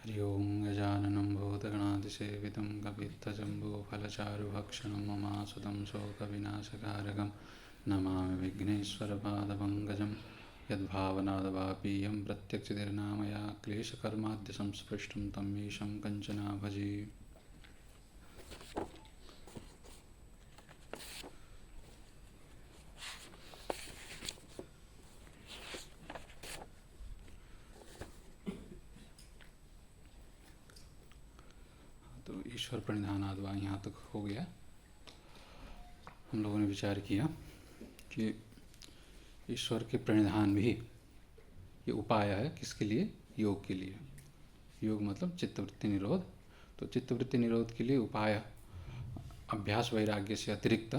हरि ओं गजाननं भूतगणातिसेवितं कपित्थजम्बूफलचारुभक्षणं ममासुतं शोकविनाशकारकं नमामि विघ्नेश्वरपादपङ्कजं यद्भावनादवापीयं प्रत्यक्षतिर्नामया क्लेशकर्माद्यसंस्पृष्टं तं ईशं कञ्चना भजे। तो ईश्वर प्रणिधानाद्वा यहाँ तक हो गया। हम लोगों ने विचार किया कि ईश्वर के प्रणिधान भी ये उपाय है किसके लिए? योग के लिए। योग मतलब चित्तवृत्ति निरोध। तो चित्तवृत्ति निरोध के लिए उपाय अभ्यास वैराग्य से अतिरिक्त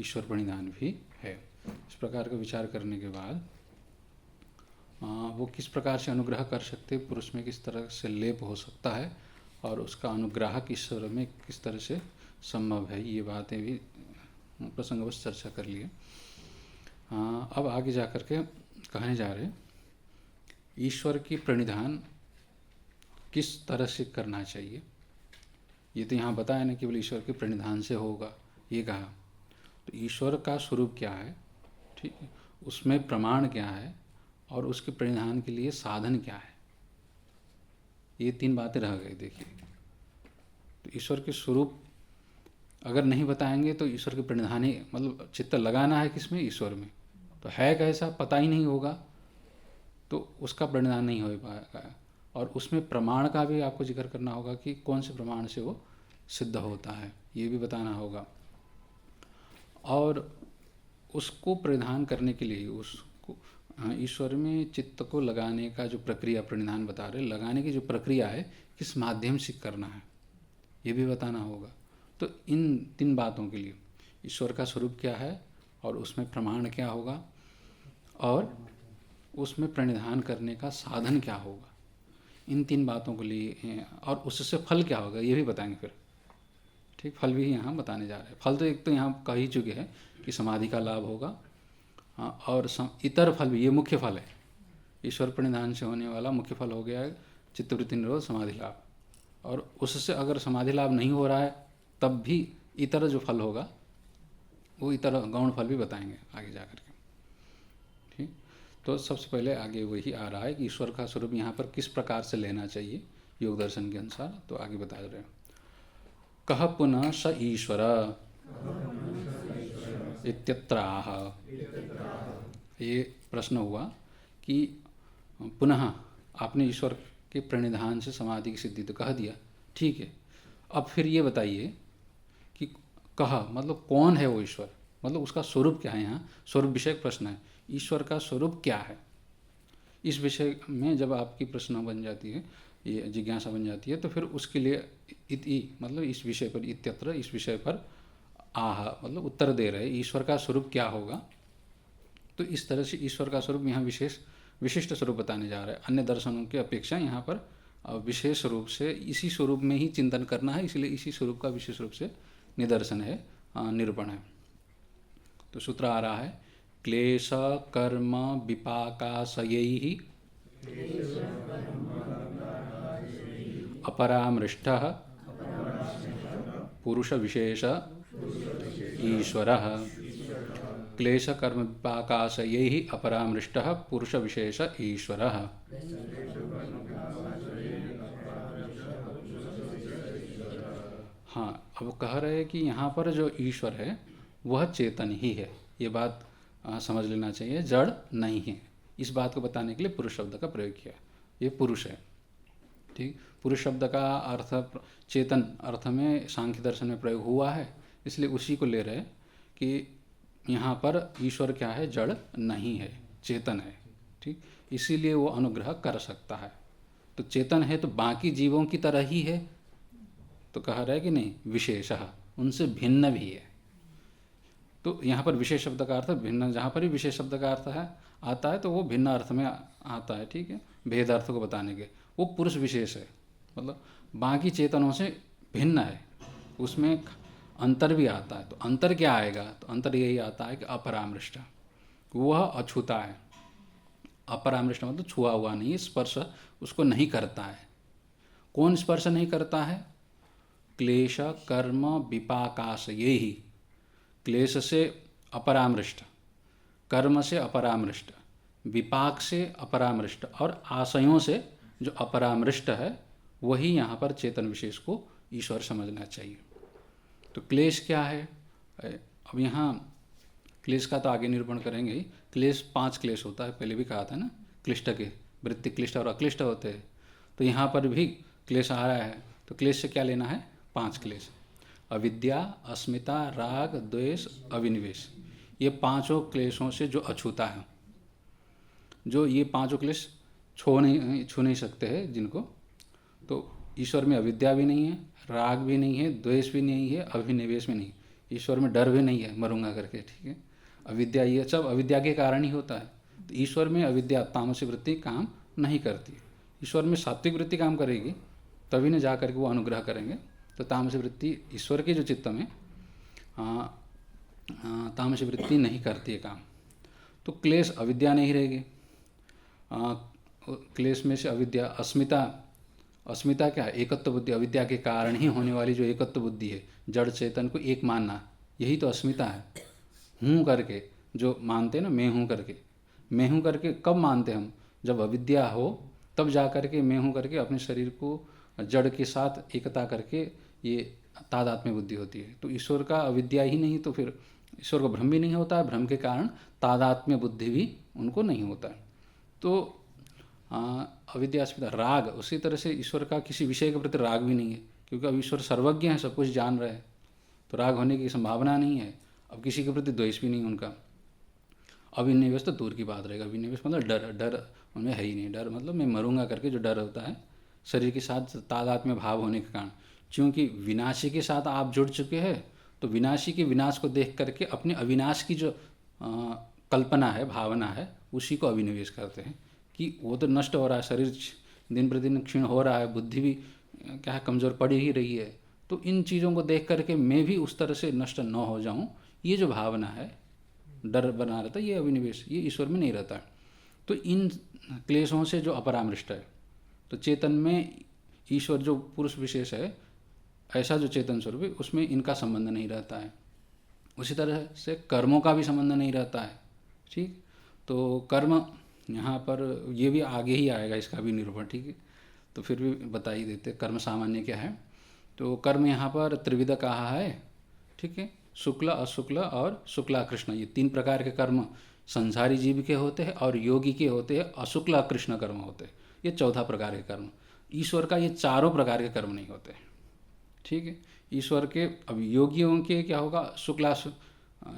ईश्वर प्रणिधान भी है। इस प्रकार का विचार करने के बाद वो किस प्रकार से अनुग्रह कर सकते, पुरुष में किस तरह से लेप हो सकता है और उसका अनुग्राहक ईश्वर में किस तरह से संभव है, ये बातें भी प्रसंगवश चर्चा कर लिए। अब आगे जा कर के कहने जा रहे ईश्वर की प्रणिधान किस तरह से करना चाहिए। ये तो यहाँ बताया ना केवल ईश्वर के प्रणिधान से होगा, ये कहा। तो ईश्वर का स्वरूप क्या है, ठीक है, उसमें प्रमाण क्या है और उसके प्रणिधान के लिए साधन क्या है, ये तीन बातें रह गई। देखिए, तो ईश्वर के स्वरूप अगर नहीं बताएंगे तो ईश्वर के प्रणिधान ही, मतलब चित्त लगाना है किसमें? ईश्वर में। तो है कैसा पता ही नहीं होगा तो उसका प्रणिधान नहीं हो पाएगा। और उसमें प्रमाण का भी आपको जिक्र करना होगा कि कौन से प्रमाण से वो सिद्ध होता है, ये भी बताना होगा। और उसको प्रणिधान करने के लिए उसको ईश्वर में चित्त को लगाने का जो प्रक्रिया प्रणिधान बता रहे, लगाने की जो प्रक्रिया है किस माध्यम से करना है, ये भी बताना होगा। तो इन तीन बातों के लिए ईश्वर का स्वरूप क्या है और उसमें प्रमाण क्या होगा और उसमें प्रणिधान करने का साधन क्या होगा, इन तीन बातों के लिए, और उससे फल क्या होगा ये भी बताएंगे फिर। ठीक, फल भी यहाँ बताने जा रहे हैं। फल तो एक तो यहाँ कह ही चुके हैं कि समाधि का लाभ होगा, और इतर फल भी, ये मुख्य फल है। ईश्वर प्रणिधान से होने वाला मुख्य फल हो गया है चित्तवृत्ति निरोध, समाधि लाभ। और उससे अगर समाधि लाभ नहीं हो रहा है तब भी इतर जो फल होगा वो इतर गौण फल भी बताएंगे आगे जा कर के। ठीक, तो सबसे पहले आगे वही आ रहा है कि ईश्वर का स्वरूप यहाँ पर किस प्रकार से लेना चाहिए योग दर्शन के अनुसार। तो आगे बता रहे हैं, कह पुनः स ईश्वर इत्यत्राह। ये प्रश्न हुआ कि पुनः आपने ईश्वर के प्रणिधान से समाधि की सिद्धि तो कह दिया, ठीक है, अब फिर ये बताइए कि कहा मतलब कौन है वो ईश्वर, मतलब उसका स्वरूप क्या है। यहाँ स्वरूप विषय प्रश्न है, ईश्वर का स्वरूप क्या है। इस विषय में जब आपकी प्रश्न बन जाती है, ये जिज्ञासा बन जाती है, तो फिर उसके लिए इति मतलब इस विषय पर, इत्यत्र इस विषय पर आह मतलब उत्तर दे रहे ईश्वर का स्वरूप क्या होगा। तो इस तरह से ईश्वर का स्वरूप यहाँ विशिष्ट स्वरूप बताने जा रहे हैं। अन्य दर्शनों की अपेक्षा यहाँ पर विशेष रूप से इसी स्वरूप में ही चिंतन करना है, इसलिए इसी स्वरूप का विशेष रूप से निदर्शन है, निरूपण है। तो सूत्र आ रहा है, क्लेश कर्म विपाकाशयैहि अपरामृष्टः पुरुष विशेष ईश्वरः। क्लेश कर्म विपाकाशयैहि अपरामृष्टः पुरुष विशेष ईश्वरः। हाँ, अब कह रहे हैं कि यहाँ पर जो ईश्वर है वह चेतन ही है, ये बात समझ लेना चाहिए, जड़ नहीं है। इस बात को बताने के लिए पुरुष शब्द का प्रयोग किया, ये पुरुष है। ठीक, पुरुष शब्द का अर्थ चेतन अर्थ में सांख्य दर्शन में प्रयोग हुआ है, इसलिए उसी को ले रहे कि यहाँ पर ईश्वर क्या है, जड़ नहीं है, चेतन है। ठीक, इसीलिए वो अनुग्रह कर सकता है। तो चेतन है तो बाकी जीवों की तरह ही है, तो कह रहा है कि नहीं, विशेषः उनसे भिन्न भी है। तो यहाँ पर विशेष शब्द का अर्थ भिन्न, जहाँ पर भी विशेष शब्द का अर्थ है आता है तो वो भिन्न अर्थ में आता है। ठीक है, भेद अर्थ को बताने के, वो पुरुष विशेष है, मतलब बाकी चेतनों से भिन्न है, उसमें अंतर भी आता है। तो अंतर क्या आएगा, तो अंतर यही आता है कि अपरामृष्ट, वह अछूता है। अपरामृष्ट मतलब छुआ हुआ नहीं, स्पर्श उसको नहीं करता है। कौन स्पर्श नहीं करता है? क्लेश कर्म विपाकाशये ही। क्लेश से अपरामृष्ट, कर्म से अपरामृष्ट, विपाक से अपरामृष्ट और आशयों से जो अपरामृष्ट है वही यहाँ पर चेतन विशेष को ईश्वर समझना चाहिए। तो क्लेश क्या है? अब यहाँ क्लेश का तो आगे निरूपण करेंगे ही। क्लेश 5 क्लेश होता है, पहले भी कहा था ना, क्लिष्ट के वृत्ति क्लिष्ट और अक्लिष्ट होते हैं। तो यहाँ पर भी क्लेश आ रहा है, तो क्लेश से क्या लेना है? 5 क्लेश। अविद्या, अस्मिता, राग, द्वेष, अविनिवेश, ये 5 क्लेशों से जो अछूता है, जो ये 5 क्लेश छू नहीं सकते हैं जिनको, तो ईश्वर में अविद्या भी नहीं है, राग भी नहीं है, द्वेष भी नहीं है, अभिनिवेश भी नहीं, ईश्वर में डर भी नहीं है मरूंगा करके, ठीक है। अविद्या, ये सब अविद्या के कारण ही होता है। तो ईश्वर में अविद्या तामसिक वृत्ति काम नहीं करती। ईश्वर में सात्विक वृत्ति काम करेगी तभी न जा करके वो अनुग्रह करेंगे। तो तामसिक वृत्ति ईश्वर के जो चित्त में तामसिक वृत्ति नहीं करती है काम। तो क्लेश अविद्या नहीं रहेगी। क्लेश में से अविद्या, अस्मिता, अस्मिता क्या है? एकत्व बुद्धि। अविद्या के कारण ही होने वाली जो एकत्व बुद्धि है, जड़ चेतन को एक मानना, यही तो अस्मिता है। हूँ करके जो मानते हैं ना, मैं हूँ करके, मैं हूँ करके कब मानते हम? जब अविद्या हो तब जा करके मैं हूँ करके अपने शरीर को जड़ के साथ एकता करके ये तादात्म्य बुद्धि होती है। तो ईश्वर का अविद्या ही नहीं तो फिर ईश्वर को भ्रम भी नहीं होता है, भ्रम के कारण तादात्म्य बुद्धि भी उनको नहीं होता है। तो अविद्या, अस्मिता, राग, उसी तरह से ईश्वर का किसी विषय के प्रति राग भी नहीं है, क्योंकि अब ईश्वर सर्वज्ञ है, सब कुछ जान रहे हैं, तो राग होने की संभावना नहीं है। अब किसी के प्रति द्वेष भी नहीं उनका। अभिनिवेश तो दूर की बात रहेगा। अभिनिवेश मतलब डर, डर उनमें है ही नहीं। डर मतलब मैं मरूंगा करके जो डर होता है शरीर के साथ तादात्म्य भाव होने के कारण, क्योंकि विनाशी के साथ आप जुड़ चुके हैं, तो विनाशी के विनाश को देख करके अपने अविनाश की जो कल्पना है, भावना है, उसी को अभिनिवेश करते हैं कि वो तो नष्ट हो रहा है, शरीर दिन प्रतिदिन क्षीण हो रहा है, बुद्धि भी क्या है, कमज़ोर पड़ ही रही है। तो इन चीज़ों को देख करके मैं भी उस तरह से नष्ट न हो जाऊं, ये जो भावना है, डर बना रहता है, ये अभिनिवेश, ये ईश्वर में नहीं रहता है। तो इन क्लेशों से जो अपरामृष्ट है, तो चेतन में ईश्वर जो पुरुष विशेष है, ऐसा जो चेतन स्वरूप है, उसमें इनका संबंध नहीं रहता है। उसी तरह से कर्मों का भी संबंध नहीं रहता है। ठीक, तो कर्म यहाँ पर ये भी आगे ही आएगा, इसका भी निरूपण, ठीक है। तो फिर भी बता ही देते कर्म सामान्य क्या है। तो कर्म यहाँ पर त्रिविध कहा है, ठीक है। शुक्ल, अशुक्ल और शुक्ला कृष्ण, ये 3 प्रकार के कर्म संसारी जीव के होते हैं और योगी के होते हैं। अशुक्ल अकृष्ण कर्म होते हैं, ये 14 प्रकार के कर्म। ईश्वर का ये 4 प्रकार के कर्म नहीं होते, ठीक है। ईश्वर के, अब योगियों के क्या होगा, शुक्ला,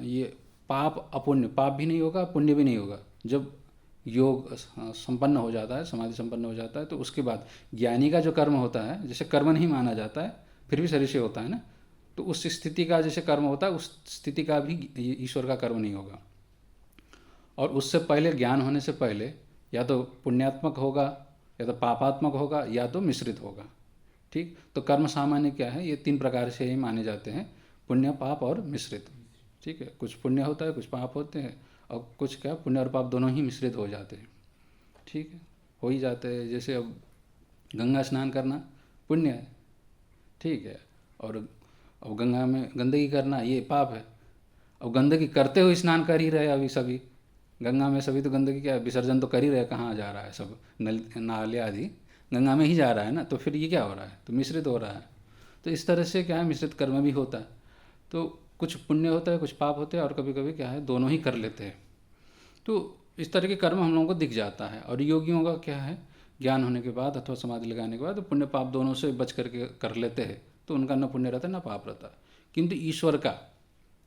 ये पाप अपुण्य, पाप भी नहीं होगा, पुण्य भी नहीं होगा। जब योग संपन्न हो जाता है, समाधि संपन्न हो जाता है, तो उसके बाद ज्ञानी का जो कर्म होता है, जैसे कर्म नहीं माना जाता है, फिर भी शरीर से होता है ना, तो उस स्थिति का जैसे कर्म होता है, उस स्थिति का भी ईश्वर का कर्म नहीं होगा। और उससे पहले, ज्ञान होने से पहले, या तो पुण्यात्मक होगा, या तो पापात्मक होगा, या तो मिश्रित होगा, ठीक। तो कर्म सामान्य क्या है, ये 3 प्रकार से ही माने जाते हैं, पुण्य, पाप और मिश्रित, ठीक है। कुछ पुण्य होता है, कुछ पाप होते हैं, और कुछ क्या, पुण्य और पाप दोनों ही मिश्रित हो जाते हैं, ठीक है, हो ही जाते हैं। जैसे अब गंगा स्नान करना पुण्य है, ठीक है, और अब गंगा में गंदगी करना ये पाप है। अब गंदगी करते हुए स्नान कर ही रहे अभी सभी, गंगा में सभी तो गंदगी क्या, विसर्जन तो कर ही रहे, कहाँ जा रहा है, सब नाले आदि गंगा में ही जा रहा है ना, तो फिर ये क्या हो रहा है, तो मिश्रित हो रहा है। तो इस तरह से क्या है, मिश्रित कर्म भी होता है। तो कुछ पुण्य होता है, कुछ पाप होते हैं, और कभी कभी क्या है, दोनों ही कर लेते हैं। तो इस तरह के कर्म हम लोगों को दिख जाता है। और योगियों का क्या है, ज्ञान होने के बाद अथवा समाधि लगाने के बाद तो पुण्य पाप दोनों से बच करके कर लेते हैं, तो उनका न पुण्य रहता है न पाप रहता है। किंतु ईश्वर का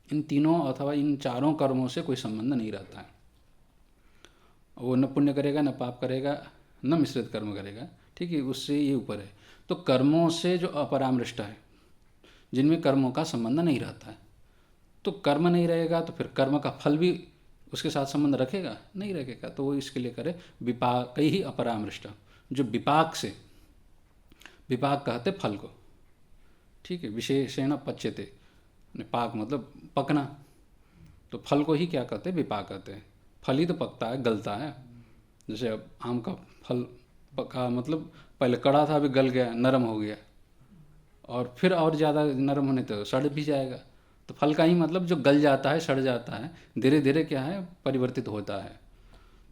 इन तीनों अथवा इन 4 कर्मों से कोई संबंध नहीं रहता है। वो न पुण्य करेगा, न पाप करेगा, न मिश्रित कर्म करेगा, ठीक है, उससे ये ऊपर है। तो कर्मों से जो अपरामृष्ट है, जिनमें कर्मों का संबंध नहीं रहता है, तो कर्म नहीं रहेगा तो फिर कर्म का फल भी उसके साथ संबंध रखेगा, नहीं रखेगा। तो वो इसके लिए करे विपाक ही अपरामृष्ट, जो विपाक से, विपाक कहते फल को, ठीक है, विशेषण पच्यते, पाक मतलब पकना, तो फल को ही क्या कहते हैं, विपाक कहते हैं। फल ही तो पकता है, गलता है। जैसे अब आम का फल पका मतलब पहले कड़ा था, अभी गल गया, नरम हो गया, और फिर और ज़्यादा नरम होने तो सड़ भी जाएगा। तो फल का ही मतलब जो गल जाता है, सड़ जाता है, धीरे धीरे क्या है, परिवर्तित होता है।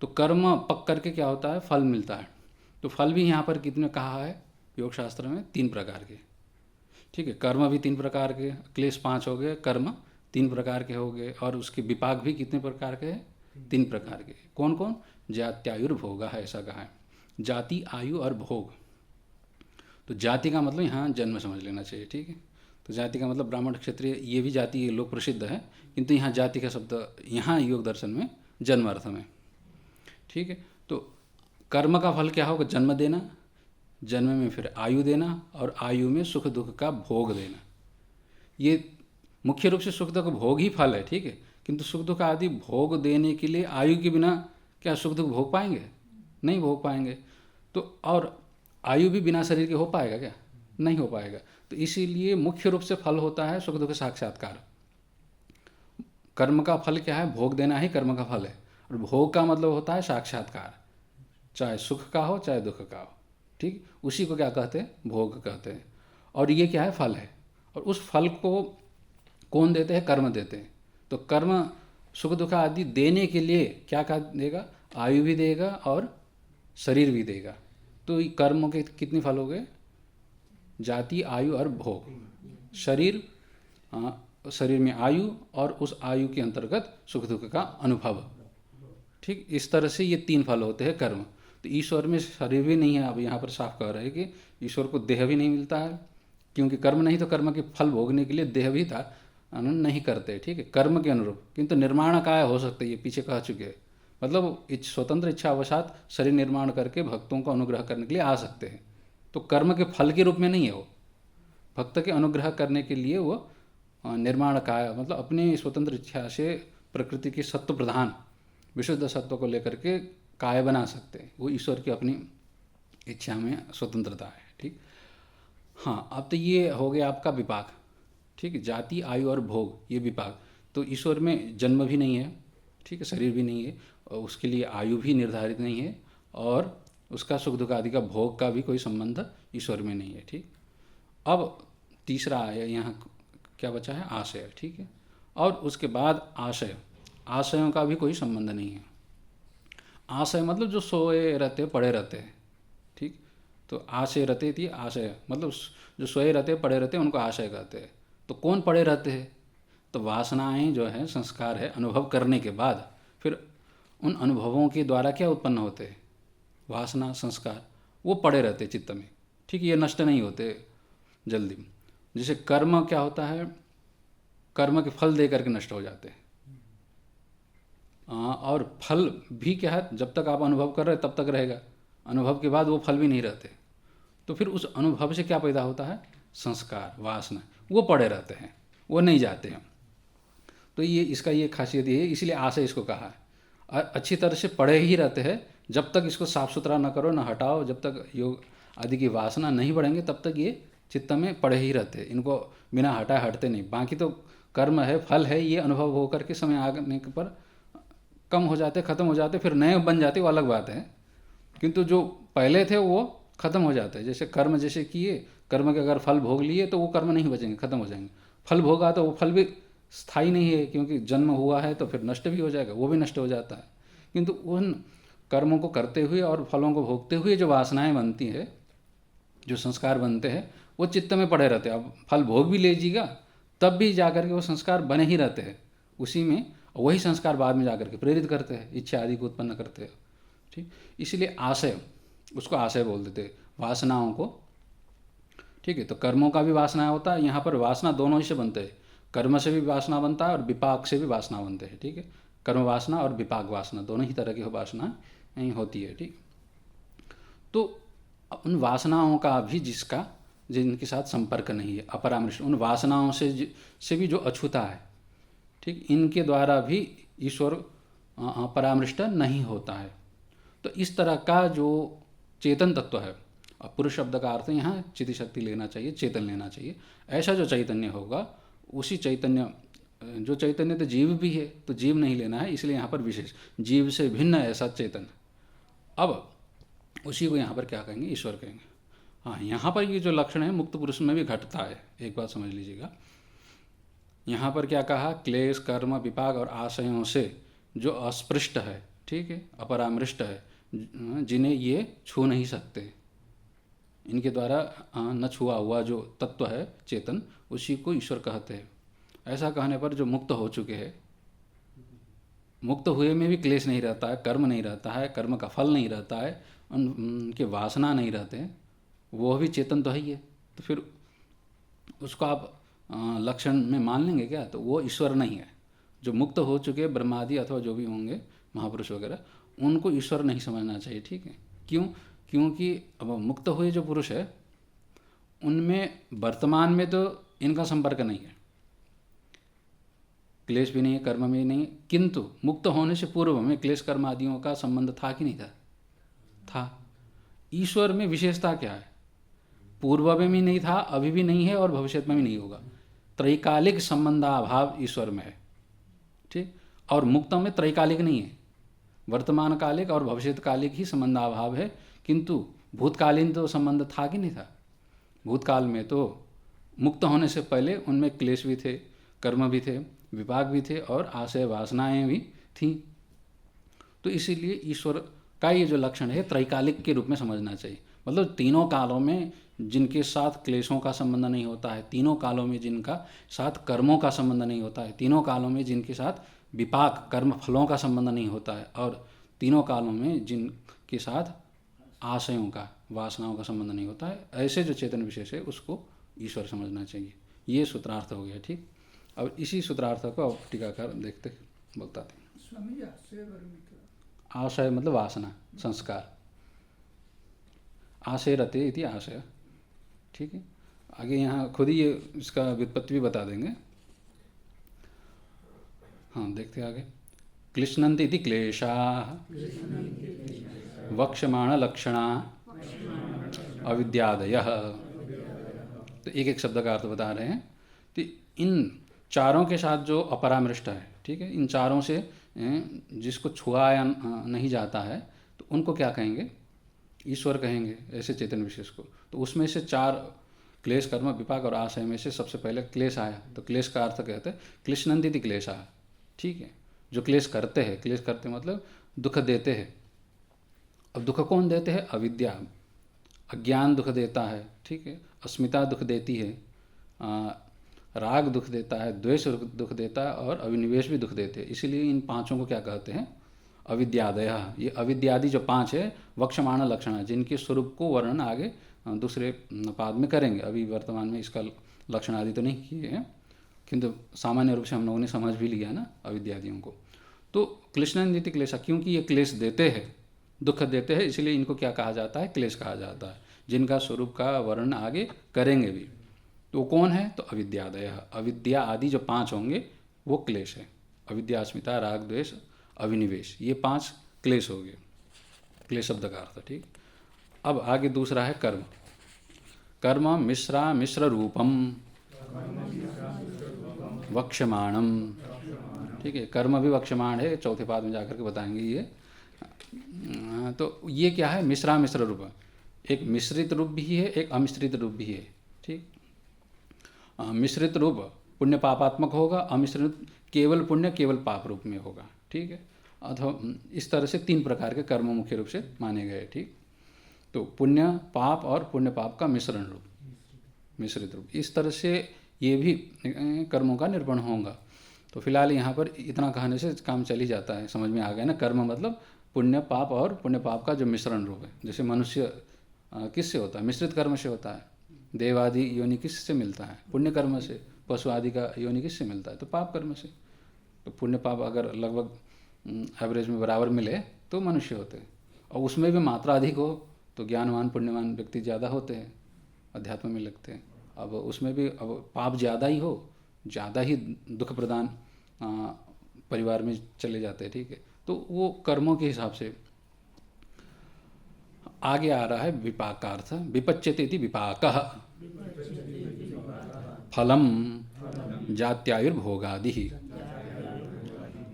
तो कर्म पक करके क्या होता है, फल मिलता है। तो फल भी यहाँ पर कितने कहा है योग शास्त्र में, 3 प्रकार के। ठीक है, कर्म भी 3 प्रकार के, क्लेश 5 हो गए, कर्म 3 प्रकार के हो गए, और उसके विपाक भी कितने प्रकार के हैं, 3 प्रकार के। कौन कौन? जात्यायुर्भोग है, ऐसा कहा है, जाति, आयु और भोग। तो जाति का मतलब यहाँ जन्म समझ लेना चाहिए। ठीक है, तो जाति का मतलब ब्राह्मण, क्षत्रिय, ये भी जाति लोक प्रसिद्ध है, किंतु यहाँ जाति का शब्द यहाँ योग दर्शन में जन्म अर्थ में। ठीक है, तो कर्म का फल क्या होगा, जन्म देना, जन्म में फिर आयु देना, और आयु में सुख दुख का भोग देना। ये मुख्य रूप से सुख दुख भोग ही फल है। ठीक है, किंतु सुख दुख आदि भोग देने के लिए आयु के बिना क्या सुख दुख भोग पाएंगे? नहीं भोग पाएंगे। तो और आयु भी बिना शरीर के हो पाएगा क्या? नहीं हो पाएगा। तो इसीलिए मुख्य रूप से फल होता है सुख दुख साक्षात्कार। कर्म का फल क्या है? भोग देना ही कर्म का फल है, और भोग का मतलब होता है साक्षात्कार, चाहे सुख का हो चाहे दुख का हो। ठीक, उसी को क्या कहते हैं? भोग कहते हैं। और ये क्या है? फल है। और उस फल को कौन देते हैं? कर्म देते हैं। तो कर्म सुख दुख आदि देने के लिए क्या क्या देगा? आयु भी देगा और शरीर भी देगा। तो कर्म के कितने फल हो गए? जाति, आयु और भोग। शरीर, शरीर में आयु, और उस आयु के अंतर्गत सुख दुख का अनुभव। ठीक, इस तरह से ये 3 फल होते हैं कर्म। तो ईश्वर में शरीर भी नहीं है। अब यहाँ पर साफ कह रहे हैं कि ईश्वर को देह भी नहीं मिलता है, क्योंकि कर्म नहीं, तो कर्म के फल भोगने के लिए देह भी था, आनंद नहीं करते। ठीक है, कर्म के अनुरूप, किंतु निर्माण काय हो सकते, ये पीछे कह चुके हैं। मतलब स्वतंत्र इच्छावशात शरीर निर्माण करके भक्तों को अनुग्रह करने के लिए आ सकते हैं। तो कर्म के फल के रूप में नहीं है वो, भक्त के अनुग्रह करने के लिए वो निर्माण काय, मतलब अपनी स्वतंत्र इच्छा से प्रकृति की सत्व प्रधान विशुद्ध सत्व को लेकर के काय बना सकते हैं। वो ईश्वर की अपनी इच्छा में स्वतंत्रता है। ठीक, हाँ, अब तो ये हो गया आपका विपाक। ठीक है, जाति, आयु और भोग, ये विपाक। तो ईश्वर में जन्म भी नहीं है, ठीक है, शरीर भी नहीं है, और उसके लिए आयु भी निर्धारित नहीं है, और उसका सुख दुख आदि का भोग का भी कोई संबंध ईश्वर में नहीं है। ठीक, अब तीसरा आया यहाँ क्या बचा है? आशय। ठीक है, और उसके बाद आशय, आशयों का भी कोई संबंध नहीं है। आशय मतलब जो सोए रहते पड़े रहते हैं। ठीक, तो आशय रहते थी, आशय मतलब जो सोए रहते पड़े रहते हैं उनको आशय कहते हैं। तो कौन पड़े रहते हैं? तो वासनाएं जो है, संस्कार है, अनुभव करने के बाद फिर उन अनुभवों के द्वारा क्या उत्पन्न होते हैं? वासना, संस्कार, वो पड़े रहते चित्त में। ठीक, ये नष्ट नहीं होते जल्दी। जैसे कर्म क्या होता है? कर्म के फल दे करके नष्ट हो जाते हैं। और फल भी क्या है? जब तक आप अनुभव कर रहे तब तक रहेगा, अनुभव के बाद वो फल भी नहीं रहते। तो फिर उस अनुभव से क्या पैदा होता है? संस्कार, वासना, वो पड़े रहते हैं, वो नहीं जाते हैं। तो ये इसका ये खासियत ये है, इसलिए आशय इसको कहा है। अच्छी तरह से पड़े ही रहते हैं, जब तक इसको साफ सुथरा ना करो, ना हटाओ, जब तक योग आदि की वासना नहीं बढ़ेंगे तब तक ये चित्त में पड़े ही रहते हैं। इनको बिना हटाए हटते नहीं। बाकी तो कर्म है, फल है, ये अनुभव होकर के समय आने पर कम हो जाते, खत्म हो जाते, फिर नए बन जाते, वो अलग बात है। किंतु जो पहले थे वो खत्म हो जाते हैं। जैसे कर्म जैसे किए, कर्म के अगर फल भोग लिए तो वो कर्म नहीं बचेंगे, खत्म हो जाएंगे। फल भोगा तो वो फल भी स्थायी नहीं है, क्योंकि जन्म हुआ है तो फिर नष्ट भी हो जाएगा, वो भी नष्ट हो जाता है। किंतु उन कर्मों को करते हुए और फलों को भोगते हुए जो वासनाएं बनती है, जो संस्कार बनते हैं, वो चित्त में पड़े रहते हैं। अब फल भोग भी लीजिएगा तब भी जाकर के वो संस्कार बने ही रहते हैं उसी में, वही संस्कार बाद में जाकर के प्रेरित करते हैं, इच्छा आदि को उत्पन्न करते हैं। ठीक, इसलिए आशय, उसको आशय बोल देते हैं वासनाओं को। ठीक है, तो कर्मों का भी वासना होता है। यहाँ पर वासना दोनों ही से बनते हैं, कर्म से भी वासना बनता है और विपाक से भी वासना बनते हैं। ठीक है, कर्म वासना और विपाक वासना दोनों ही तरह की वासना होती है। ठीक, तो उन वासनाओं का भी जिनके साथ संपर्क नहीं है, अपरामृष्ट, उन वासनाओं से भी जो अछूता है, ठीक, इनके द्वारा भी ईश्वर परामृष्ट नहीं होता है। तो इस तरह का जो चेतन तत्व है, अब पुरुष शब्द का अर्थ यहाँ चिति शक्ति लेना चाहिए, चेतन लेना चाहिए। ऐसा जो चैतन्य होगा, उसी चैतन्य, जो चैतन्य तो जीव भी है, तो जीव नहीं लेना है, इसलिए यहाँ पर विशेष जीव से भिन्न ऐसा चेतन। अब उसी को यहाँ पर क्या कहेंगे, ईश्वर कहेंगे। हाँ, यहाँ पर ये जो लक्षण है मुक्त पुरुष में भी घटता है, एक बात समझ लीजिएगा। यहाँ पर क्या कहा, क्लेश कर्म विपाक और आशयों से जो अस्पृष्ट है, ठीक है, अपरामृष्ट है, जिन्हें ये छू नहीं सकते, इनके द्वारा न छुआ हुआ जो तत्व है चेतन, उसी को ईश्वर कहते हैं। ऐसा कहने पर जो मुक्त हो चुके हैं, मुक्त हुए में भी क्लेश नहीं रहता है, कर्म नहीं रहता है, कर्म का फल नहीं रहता है, उनके वासना नहीं रहते हैं, वो भी चेतन तो है ही है। तो फिर उसको आप लक्षण में मान लेंगे क्या? तो वो ईश्वर नहीं है। जो मुक्त हो चुके ब्रह्मादि अथवा जो भी होंगे महापुरुष वगैरह, उनको ईश्वर नहीं समझना चाहिए, ठीक है। क्यों? क्योंकि अब मुक्त हुए जो पुरुष है उनमें वर्तमान में तो इनका संपर्क नहीं है, क्लेश भी नहीं है, कर्म भी नहीं है, किंतु मुक्त होने से पूर्व में क्लेश कर्म आदियों का संबंध था कि नहीं था? था। ईश्वर में विशेषता क्या है? पूर्व में भी नहीं था, अभी भी नहीं है और भविष्य में भी नहीं होगा। त्रैकालिक संबंधाभाव ईश्वर में है, ठीक। और मुक्तों में त्रैकालिक नहीं है, वर्तमान कालिक और भविष्य कालिक ही संबंधाभाव है, किंतु भूतकालीन तो संबंध था कि नहीं था? भूतकाल में तो मुक्त होने से पहले उनमें क्लेश भी थे, कर्म भी थे, विपाक भी थे और आशय वासनाएं भी थीं। तो इसीलिए ईश्वर का ये जो लक्षण है त्रैकालिक के रूप में समझना चाहिए। मतलब तीनों कालों में जिनके साथ क्लेशों का संबंध नहीं होता है, तीनों कालों में जिनका साथ कर्मों का संबंध नहीं होता है, तीनों कालों में जिनके साथ विपाक कर्म फलों का संबंध नहीं होता है, और तीनों कालों में जिनके साथ आशयों का वासनाओं का संबंध नहीं होता है, ऐसे जो चेतन विशेष है उसको ईश्वर समझना चाहिए। ये सूत्रार्थ हो गया, ठीक। अब इसी सूत्रार्थ को अब टीकाकार देखते बताते हैं। आशय मतलब वासना, संस्कार। आशय रते इति आशय, ठीक है। आगे यहाँ खुद ही ये इसका व्युत्पत्ति भी बता देंगे। हाँ, देखते आगे। क्लिश्नन्ति इति क्लेशाः वक्ष्यमाण लक्षणा अविद्यादयः। तो एक एक शब्द का अर्थ बता रहे हैं। तो इन चारों के साथ जो अपरामृष्ट है, ठीक है, इन चारों से जिसको छुआया नहीं जाता है तो उनको क्या कहेंगे? ईश्वर कहेंगे, ऐसे चेतन विशेष को। तो उसमें से चार क्लेश कर्म विपाक और आशय में से सबसे पहले क्लेश आया, तो क्लेश का अर्थ कहते हैं क्लिश्नन्ति क्लेशा, ठीक है। जो क्लेश करते हैं, क्लेश करते मतलब दुख देते हैं। अब दुख कौन देते हैं? अविद्या, अज्ञान दुख देता है, ठीक है। अस्मिता दुख देती है, राग दुख देता है, द्वेष दुख देता है और अविनिवेश भी दुख देते हैं। इसीलिए इन पांचों को क्या कहते हैं? अविद्यादय। ये अविद्यादि जो पांच है वक्ष्यमाण लक्षण, जिनके स्वरूप को वर्णन आगे दूसरे पाद में करेंगे। अभी वर्तमान में इसका लक्षण आदि तो नहीं किए हैं, किंतु सामान्य रूप से हम लोगों ने समझ भी लिया है ना अविद्यादियों को। तो क्लिश्नन्ति क्लेशा, क्योंकि ये क्लेश देते हैं, दुख देते हैं, इसलिए इनको क्या कहा जाता है? क्लेश कहा जाता है, जिनका स्वरूप का वर्णन आगे करेंगे भी। तो कौन है? तो अविद्यादय। अविद्या आदि जो पांच होंगे वो क्लेश है। अविद्या, अस्मिता, राग, द्वेष, अविनिवेश, ये पांच क्लेश हो गए, क्लेश शब्द का अर्थ, ठीक। अब आगे दूसरा है कर्म। कर्म मिश्र रूपम वक्ष्यमाणम, ठीक है। कर्म भी वक्ष्यमाण है, चौथे पाद में जाकर के बताएंगे ये। तो ये क्या है? मिश्र रूप। एक मिश्रित रूप भी है, एक अमिश्रित रूप भी है, ठीक। मिश्रित रूप पुण्य पापात्मक होगा, अमिश्रित केवल पुण्य केवल पाप रूप में होगा, ठीक है। अथवा इस तरह से तीन प्रकार के कर्म मुख्य रूप से माने गए, ठीक। तो पुण्य पाप और पुण्य पाप का मिश्रण रूप, मिश्रित रूप, इस तरह से ये भी कर्मों का निरूपण होगा। तो फिलहाल यहाँ पर इतना कहने से काम चल ही जाता है, समझ में आ गया ना। कर्म मतलब पुण्य पाप और पुण्य पाप का जो मिश्रण रूप है। जैसे मनुष्य किससे होता है? मिश्रित कर्म से होता है। देव आदि योनि किससे मिलता है? पुण्य कर्म से। पशु आदि का योनि किससे मिलता है? तो पाप कर्म से। तो पुण्य पाप अगर लगभग एवरेज में बराबर मिले तो मनुष्य होते हैं, और उसमें भी मात्रा अधिक हो तो ज्ञानवान पुण्यवान व्यक्ति ज़्यादा होते हैं, अध्यात्म में लगते हैं। अब उसमें भी अब पाप ज़्यादा ही हो, ज़्यादा ही दुख प्रदान परिवार में चले जाते हैं, ठीक है। तो वो कर्मों के हिसाब से आगे आ रहा है विपाक का अर्थ। विपच्यते इति विपाकः फलम जात्यायुर्भोगादि।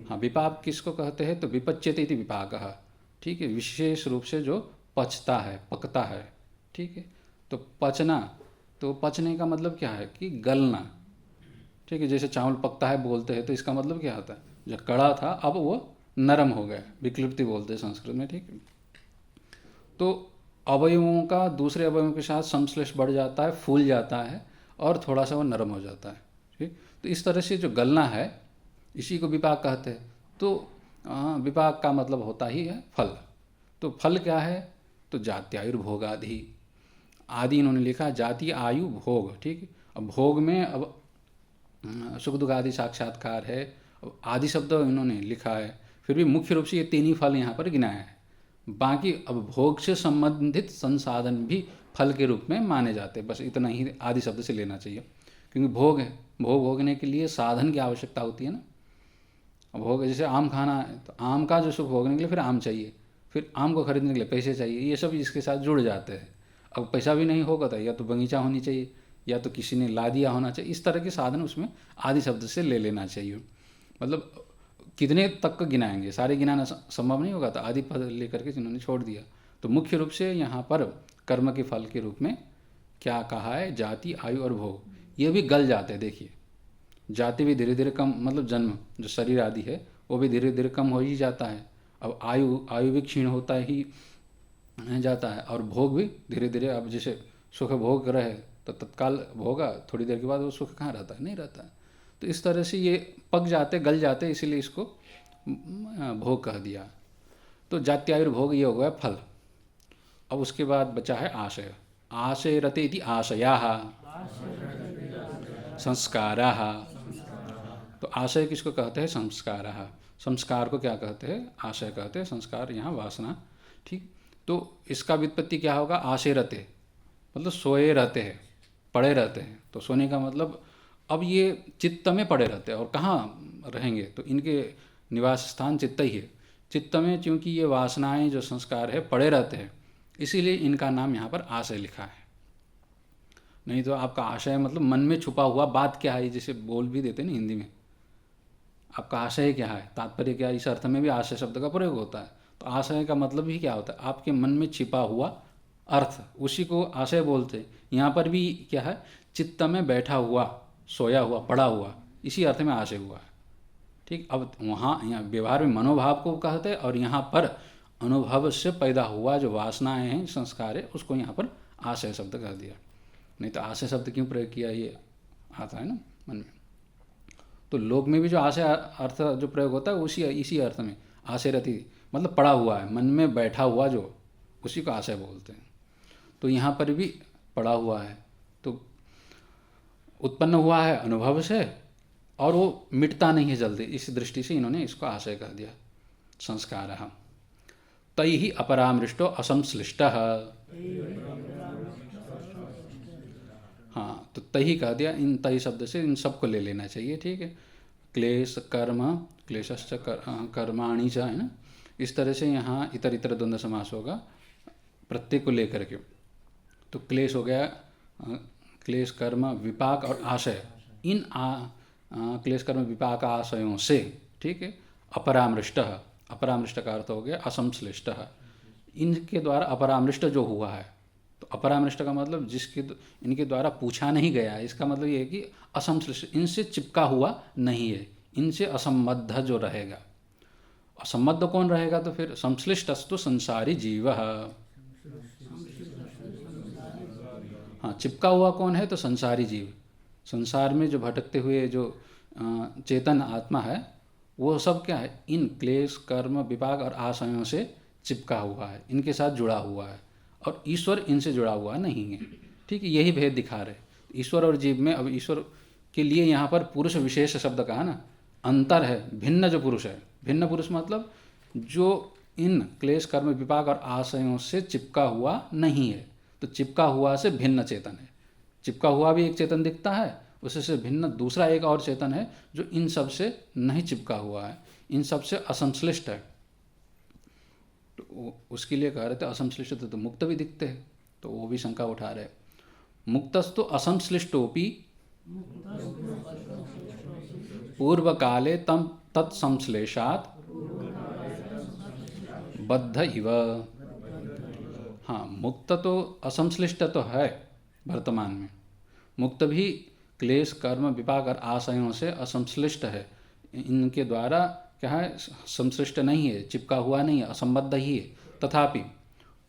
हाँ, विपाक किसको कहते हैं? तो विपच्यते इति विपाकः, ठीक है। विशेष रूप से जो पचता है, पकता है, ठीक है। तो पचना, तो पचने का मतलब क्या है कि गलना, ठीक है। जैसे चावल पकता है बोलते हैं तो इसका मतलब क्या होता है, जो कड़ा था अब वो नरम हो गया, विक्लिप्ति बोलते हैं संस्कृत में, ठीक है। तो अवयवों का दूसरे अवयवों के साथ संश्लेष बढ़ जाता है, फूल जाता है और थोड़ा सा वो नरम हो जाता है, ठीक। तो इस तरह से जो गलना है इसी को विपाक कहते हैं। तो विपाक का मतलब होता ही है फल। तो फल क्या है, तो जात्यायुर्भोगादि, आदि इन्होंने लिखा, जाति आयु भोग, ठीक। अब भोग में अब सुख दुख आदि साक्षात्कार है, अब आदि शब्द इन्होंने लिखा है, फिर भी मुख्य रूप से ये तीन ही फल यहाँ पर गिनाया है। बाकी अब भोग से संबंधित संसाधन भी फल के रूप में माने जाते हैं, बस इतना ही आदि शब्द से लेना चाहिए, क्योंकि भोग है, भोग भोगने के लिए साधन की आवश्यकता होती है ना। अब भोग जैसे आम खाना है तो आम का जो सुख भोगने के लिए फिर आम चाहिए, फिर आम को खरीदने के लिए पैसे चाहिए, ये सब इसके साथ जुड़ जाते हैं। अब पैसा भी नहीं होगा तो या तो बगीचा होनी चाहिए या तो किसी ने ला दिया होना चाहिए, इस तरह के साधन उसमें आदि शब्द से ले लेना चाहिए। मतलब कितने तक गिनाएंगे, सारे गिनाना संभव नहीं होगा, तो आदि पद लेकर के जिन्होंने छोड़ दिया। तो मुख्य रूप से यहाँ पर कर्म के फल के रूप में क्या कहा है, जाति आयु और भोग, ये भी गल जाते हैं। देखिए जाति भी धीरे धीरे कम, मतलब जन्म जो शरीर आदि है वो भी धीरे धीरे कम हो ही जाता है। अब आयु भी क्षीण होता ही जाता है, और भोग भी धीरे धीरे, अब जैसे सुख भोग रहे तो तत्काल भोगा, थोड़ी देर के बाद वो सुख कहाँ रहता है, नहीं रहता है। तो इस तरह से ये पक जाते, गल जाते, इसीलिए इसको भोग कह दिया। तो जात्यायुर्भोग ये हो गया फल। अब उसके बाद बचा है आशय। आशय रते इति आशयाः संस्काराः। तो आशय किसको कहते हैं, संस्काराः। संस्कार को क्या कहते हैं, आशय कहते हैं, संस्कार यहाँ वासना, ठीक। तो इसका व्युत्पत्ति क्या होगा, आशय रते मतलब सोए रहते हैं, पड़े रहते हैं। तो सोने का मतलब अब ये चित्त में पड़े रहते हैं, और कहाँ रहेंगे, तो इनके निवास स्थान चित्त ही है। चित्त में चूँकि ये वासनाएं जो संस्कार है पड़े रहते हैं, इसीलिए इनका नाम यहाँ पर आशय लिखा है। नहीं तो आपका आशय मतलब मन में छुपा हुआ बात क्या है, जिसे बोल भी देते हैं ना हिंदी में, आपका आशय क्या है, तात्पर्य क्या है, इस अर्थ में भी आशय शब्द का प्रयोग होता है। तो आशय का मतलब भी क्या होता है, आपके मन में छिपा हुआ अर्थ, उसी को आशय बोलते हैं। यहाँ पर भी क्या है, चित्त में बैठा हुआ, सोया हुआ, पड़ा हुआ, इसी अर्थ में आशय हुआ है, ठीक। अब वहाँ यहाँ व्यवहार में मनोभाव को कहते हैं, और यहाँ पर अनुभव से पैदा हुआ जो वासनाएं हैं, संस्कार है, उसको यहाँ पर आशय शब्द कह दिया। नहीं तो आशय शब्द क्यों प्रयोग किया, ये आता है ना मन में। तो लोक में भी जो आशय अर्थ जो प्रयोग होता है उसी इसी अर्थ में, आशय रति मतलब पड़ा हुआ है, मन में बैठा हुआ जो, उसी को आशय बोलते हैं। तो यहाँ पर भी पड़ा हुआ है, तो उत्पन्न हुआ है अनुभव से, और वो मिटता नहीं है जल्दी, इस दृष्टि से इन्होंने इसको आशय कह दिया, संस्कारः। तैहि अपरामृष्टो असंश्लिष्टः। हाँ, तो तही कह दिया, इन तही शब्द से इन सबको ले लेना चाहिए, ठीक है। क्लेश कर्म, क्लेशश्च कर्माणि च, है ना। इस तरह से यहाँ इतर इतर द्वंद्व समास होगा प्रत्येक को लेकर के। तो क्लेश हो गया, क्लेश कर्म विपाक और आशय, इन क्लेश कर्म विपाक आशयों से, ठीक है। अपरामृष्ट, अपरामृष्ट का अर्थ हो गया असंश्लिष्ट, इनके द्वारा अपरामृष्ट जो हुआ है। तो अपरामृष्ट का मतलब जिसके इनके द्वारा पूछा नहीं गया है, इसका मतलब ये है कि असंश्लिष्ट, इनसे चिपका हुआ नहीं है, इनसे असंबद्ध जो रहेगा। असंबद्ध कौन रहेगा, तो फिर संश्लिष्टस्तु संसारी जीव। हाँ, चिपका हुआ कौन है, तो संसारी जीव, संसार में जो भटकते हुए जो चेतन आत्मा है, वो सब क्या है, इन क्लेश कर्म विपाक और आशयों से चिपका हुआ है, इनके साथ जुड़ा हुआ है, और ईश्वर इनसे जुड़ा हुआ नहीं है, ठीक है। यही भेद दिखा रहे ईश्वर और जीव में। अब ईश्वर के लिए यहाँ पर पुरुष विशेष शब्द कहा ना, अंतर है, भिन्न जो पुरुष है, भिन्न पुरुष मतलब जो इन क्लेश कर्म विपाक और आशयों से चिपका हुआ नहीं है। तो चिपका हुआ से भिन्न चेतन है, चिपका हुआ भी एक चेतन दिखता है, उससे भिन्न दूसरा एक और चेतन है जो इन सब से नहीं चिपका हुआ है, इन सब से असंश्लिष्ट है। तो उसके लिए कह रहे थे असंश्लिष्ट तो मुक्त भी दिखते हैं, तो वो भी शंका उठा रहे। मुक्तस्तु असंश्लिष्टोपि पूर्व काले तम तत्संश्लेषात् बद्ध इव। हाँ, मुक्त तो असंश्लिष्ट तो है वर्तमान में। मुक्त भी क्लेश कर्म विपाक और आशयों से असंश्लिष्ट है, इनके द्वारा क्या है, संश्लिष्ट नहीं है, चिपका हुआ नहीं है, असंबद्ध ही है। तथापि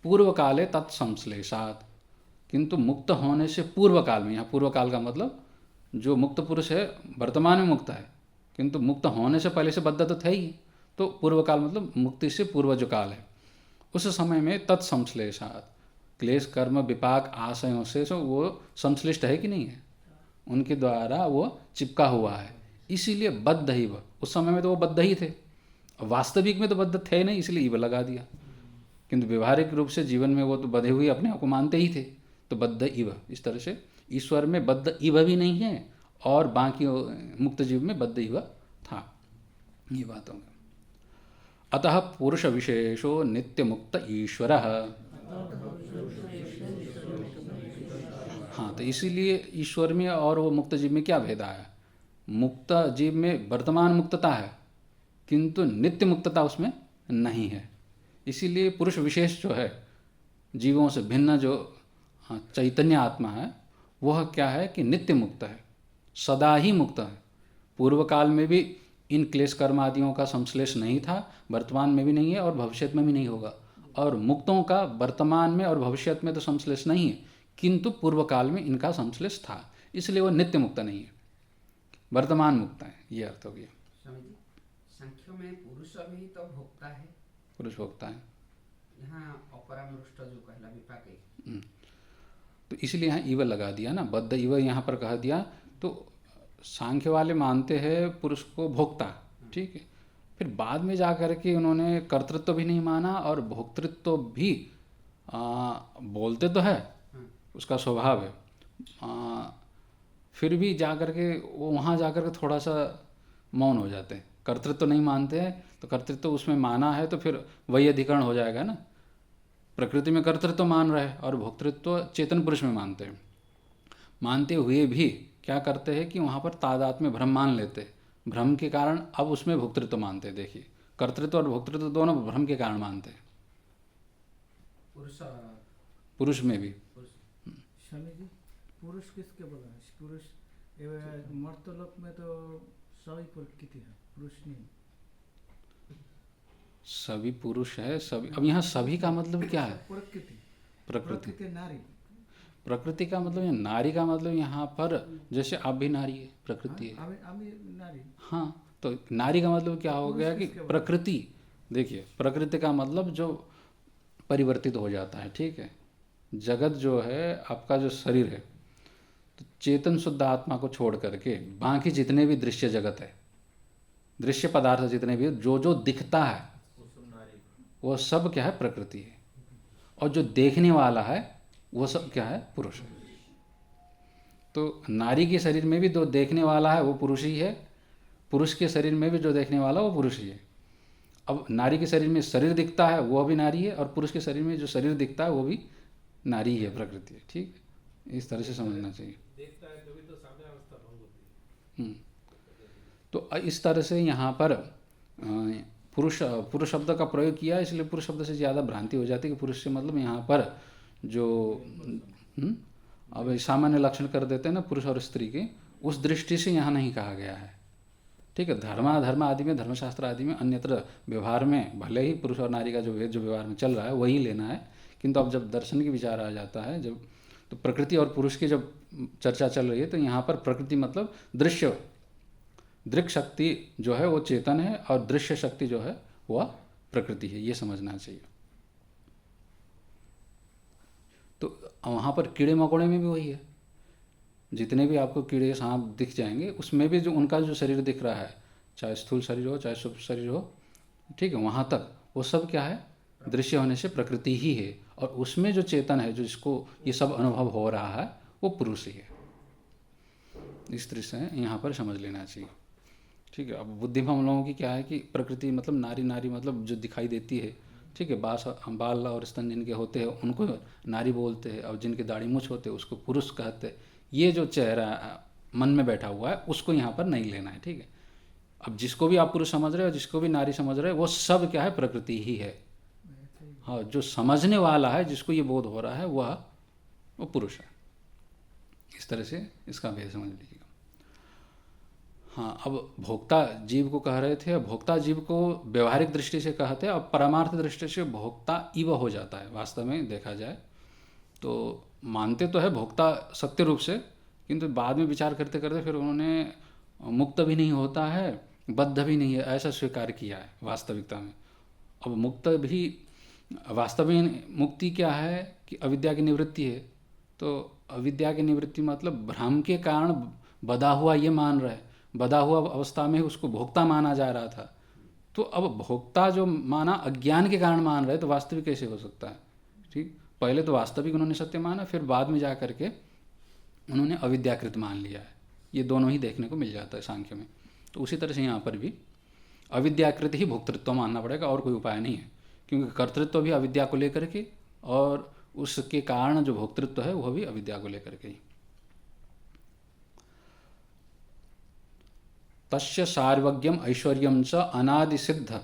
पूर्व काले तत्संश्लेषात, किंतु मुक्त होने से पूर्व काल में, यहाँ पूर्व काल का मतलब जो मुक्त पुरुष है वर्तमान में मुक्त है, किंतु मुक्त होने से पहले से बद्ध तो थे ही। तो पूर्व काल मतलब मुक्ति से पूर्व जो काल है, उस समय में तत्संश्लेषात, क्लेश कर्म विपाक आशयों से वो संश्लिष्ट है कि नहीं है, उनके द्वारा वो चिपका हुआ है, इसीलिए बद्ध ही वह। उस समय में तो वो बद्ध ही थे, वास्तविक में तो बद्ध थे नहीं, इसलिए ईव लगा दिया। किंतु व्यवहारिक रूप से जीवन में वो तो बधे हुए अपने आप को मानते ही थे, तो बद्ध इव। इस तरह से ईश्वर में बद्ध इव भी नहीं है और बाकी मुक्त जीव में बद्ध इव था, ये बात होगा। अतः पुरुष विशेषो नित्य मुक्त ईश्वर। हाँ, तो इसीलिए ईश्वर में और वो मुक्त जीव में क्या भेद आया। मुक्त जीव में वर्तमान मुक्तता है, किंतु नित्य मुक्तता उसमें नहीं है। इसीलिए पुरुष विशेष जो है, जीवों से भिन्न जो चैतन्य आत्मा है, वह क्या है कि नित्य मुक्त है, सदा ही मुक्त है। पूर्व काल में भी इन क्लेश कर्म आदियों का संश्लेष नहीं था, वर्तमान में भी नहीं है और भविष्य में भी नहीं होगा। और मुक्तों का वर्तमान में और भविष्य में तो संश्लेष नहीं है, किंतु पूर्व काल में इनका संश्लेष था, इसलिए वो नित्य मुक्त नहीं है, वर्तमान मुक्त है। ये अर्थ हो गया। स्वामी जी, संख्यों में पुरुष भी तो भोक्ता है, पुरुष भोक्ता है, यहाँ अपरामृष्ट जो कहला विपाक है, तो इसलिए यहाँ ईव लगा दिया ना, बद्ध ईव यहाँ पर कह दिया। तो सांख्य वाले मानते हैं पुरुष को भोक्ता, ठीक है। फिर बाद में जा कर के उन्होंने कर्तृत्व भी नहीं माना और भोक्तृत्व भी बोलते तो है, उसका स्वभाव है, फिर भी जा कर के वो वहाँ जा कर के थोड़ा सा मौन हो जाते हैं, कर्तृत्व नहीं मानते हैं। तो कर्तृत्व उसमें माना है तो फिर वही अधिकरण हो जाएगा ना। प्रकृति में कर्तृत्व मान रहे और भोक्तृत्व चेतन पुरुष में मानते हैं, मानते हुए भी क्या करते हैं कि वहाँ पर तादात्म्य में भ्रम मान लेते, भ्रम के कारण अब उसमें भोक्तृत्व मानते हैं। देखिए, कर्तृत्व और भोक्तृत्व दोनों भ्रम के कारण मानते हैं, पुरुष में भी। स्वामी जी, पुरुष किसके बोला है? पुरुष मर्तलोक में तो सभी प्रकृति है, पुरुष नहीं। सभी पुरुष है, सभी। अब यहाँ सभी का मतलब क्या है? प्रकृति, प्रकृति, नारी। प्रकृति का मतलब ये नारी का मतलब यहाँ पर जैसे आप भी नारी है, प्रकृति है। नारी। हाँ, तो नारी का मतलब क्या हो गया कि प्रकृति। देखिए, प्रकृति का मतलब जो परिवर्तित हो जाता है, ठीक है। जगत जो है, आपका जो शरीर है, तो चेतन शुद्ध आत्मा को छोड़ करके बाकी जितने भी दृश्य जगत है, दृश्य पदार्थ जितने भी जो जो दिखता है, वो सब क्या है? प्रकृति है। और जो देखने वाला है वो सब क्या है? पुरुष है। तो नारी के शरीर में भी जो देखने वाला है वो पुरुष ही है, पुरुष के शरीर में भी जो देखने वाला वो पुरुष ही है। अब नारी के शरीर में शरीर दिखता है वो भी नारी है, और पुरुष के शरीर में जो शरीर दिखता है वो भी नारी है, प्रकृति है। ठीक है, इस तरह से समझना चाहिए। तो इस तरह से यहाँ पर पुरुष शब्द का प्रयोग किया, इसलिए पुरुष शब्द से ज़्यादा भ्रांति हो जाती है कि पुरुष से मतलब यहाँ पर जो अब सामान्य लक्षण कर देते हैं ना पुरुष और स्त्री के, उस दृष्टि से यहाँ नहीं कहा गया है। ठीक है, धर्म आदि में, धर्मशास्त्र आदि में, अन्यत्र व्यवहार में भले ही पुरुष और नारी का जो भेद जो व्यवहार में चल रहा है वही लेना है, किंतु अब जब दर्शन की विचार आ जाता है, जब तो प्रकृति और पुरुष की जब चर्चा चल रही है, तो यहाँ पर प्रकृति मतलब दृश्य, दृक् शक्ति जो है वो चेतन है और दृश्य शक्ति जो है वह प्रकृति है, ये समझना चाहिए। तो वहाँ पर कीड़े मकोड़े में भी वही है, जितने भी आपको कीड़े सांप दिख जाएंगे उसमें भी जो उनका जो शरीर दिख रहा है, चाहे स्थूल शरीर हो चाहे सूक्ष्म शरीर हो, ठीक है, वहाँ तक वो सब क्या है? दृश्य होने से प्रकृति ही है, और उसमें जो चेतन है, जो जिसको ये सब अनुभव हो रहा है, वो पुरुष ही है। इस तरह से यहाँ पर समझ लेना चाहिए। ठीक है, अब बुद्धिमान लोगों की क्या है कि प्रकृति मतलब नारी मतलब जो दिखाई देती है, ठीक है, बाल और स्तन जिनके होते हैं उनको नारी बोलते हैं, और जिनके दाढ़ी मूछ होते हैं उसको पुरुष कहते हैं। ये जो चेहरा मन में बैठा हुआ है उसको यहाँ पर नहीं लेना है। ठीक है, अब जिसको भी आप पुरुष समझ रहे हो, जिसको भी नारी समझ रहे हो, वो सब क्या है? प्रकृति ही है। हाँ, जो समझने वाला है, जिसको ये बोध हो रहा है, वो पुरुष है। इस तरह से इसका भेद समझ लीजिएगा। हाँ, अब भोक्ता जीव को कह रहे थे, भोक्ता जीव को व्यवहारिक दृष्टि से कहते हैं, अब परमार्थ दृष्टि से भोक्ता इव हो जाता है। वास्तव में देखा जाए तो मानते तो है भोक्ता सत्य रूप से, किंतु बाद में विचार करते करते फिर उन्होंने मुक्त भी नहीं होता है, बद्ध भी नहीं है, ऐसा स्वीकार किया है वास्तविकता में। अब मुक्त भी, वास्तविक मुक्ति क्या है कि अविद्या की निवृत्ति है। तो अविद्या की निवृत्ति मतलब भ्रम के कारण बधा हुआ ये मान रहा है, बधा हुआ अवस्था में उसको भोक्ता माना जा रहा था। तो अब भोक्ता जो माना अज्ञान के कारण मान रहे, तो वास्तविक कैसे हो सकता है? ठीक, पहले तो वास्तविक उन्होंने सत्य माना, फिर बाद में जा करके उन्होंने अविद्याकृत मान लिया है। ये दोनों ही देखने को मिल जाता है सांख्य में। तो उसी तरह से यहाँ पर भी अविद्याकृत ही भोक्तृत्व मानना पड़ेगा, और कोई उपाय नहीं है, क्योंकि कर्तृत्व भी अविद्या को लेकर के, और उसके कारण जो भोक्तृत्व है वह भी अविद्या को लेकर के ही। तस्य सार्वज्ञम ऐश्वर्यम च अनादि सिद्ध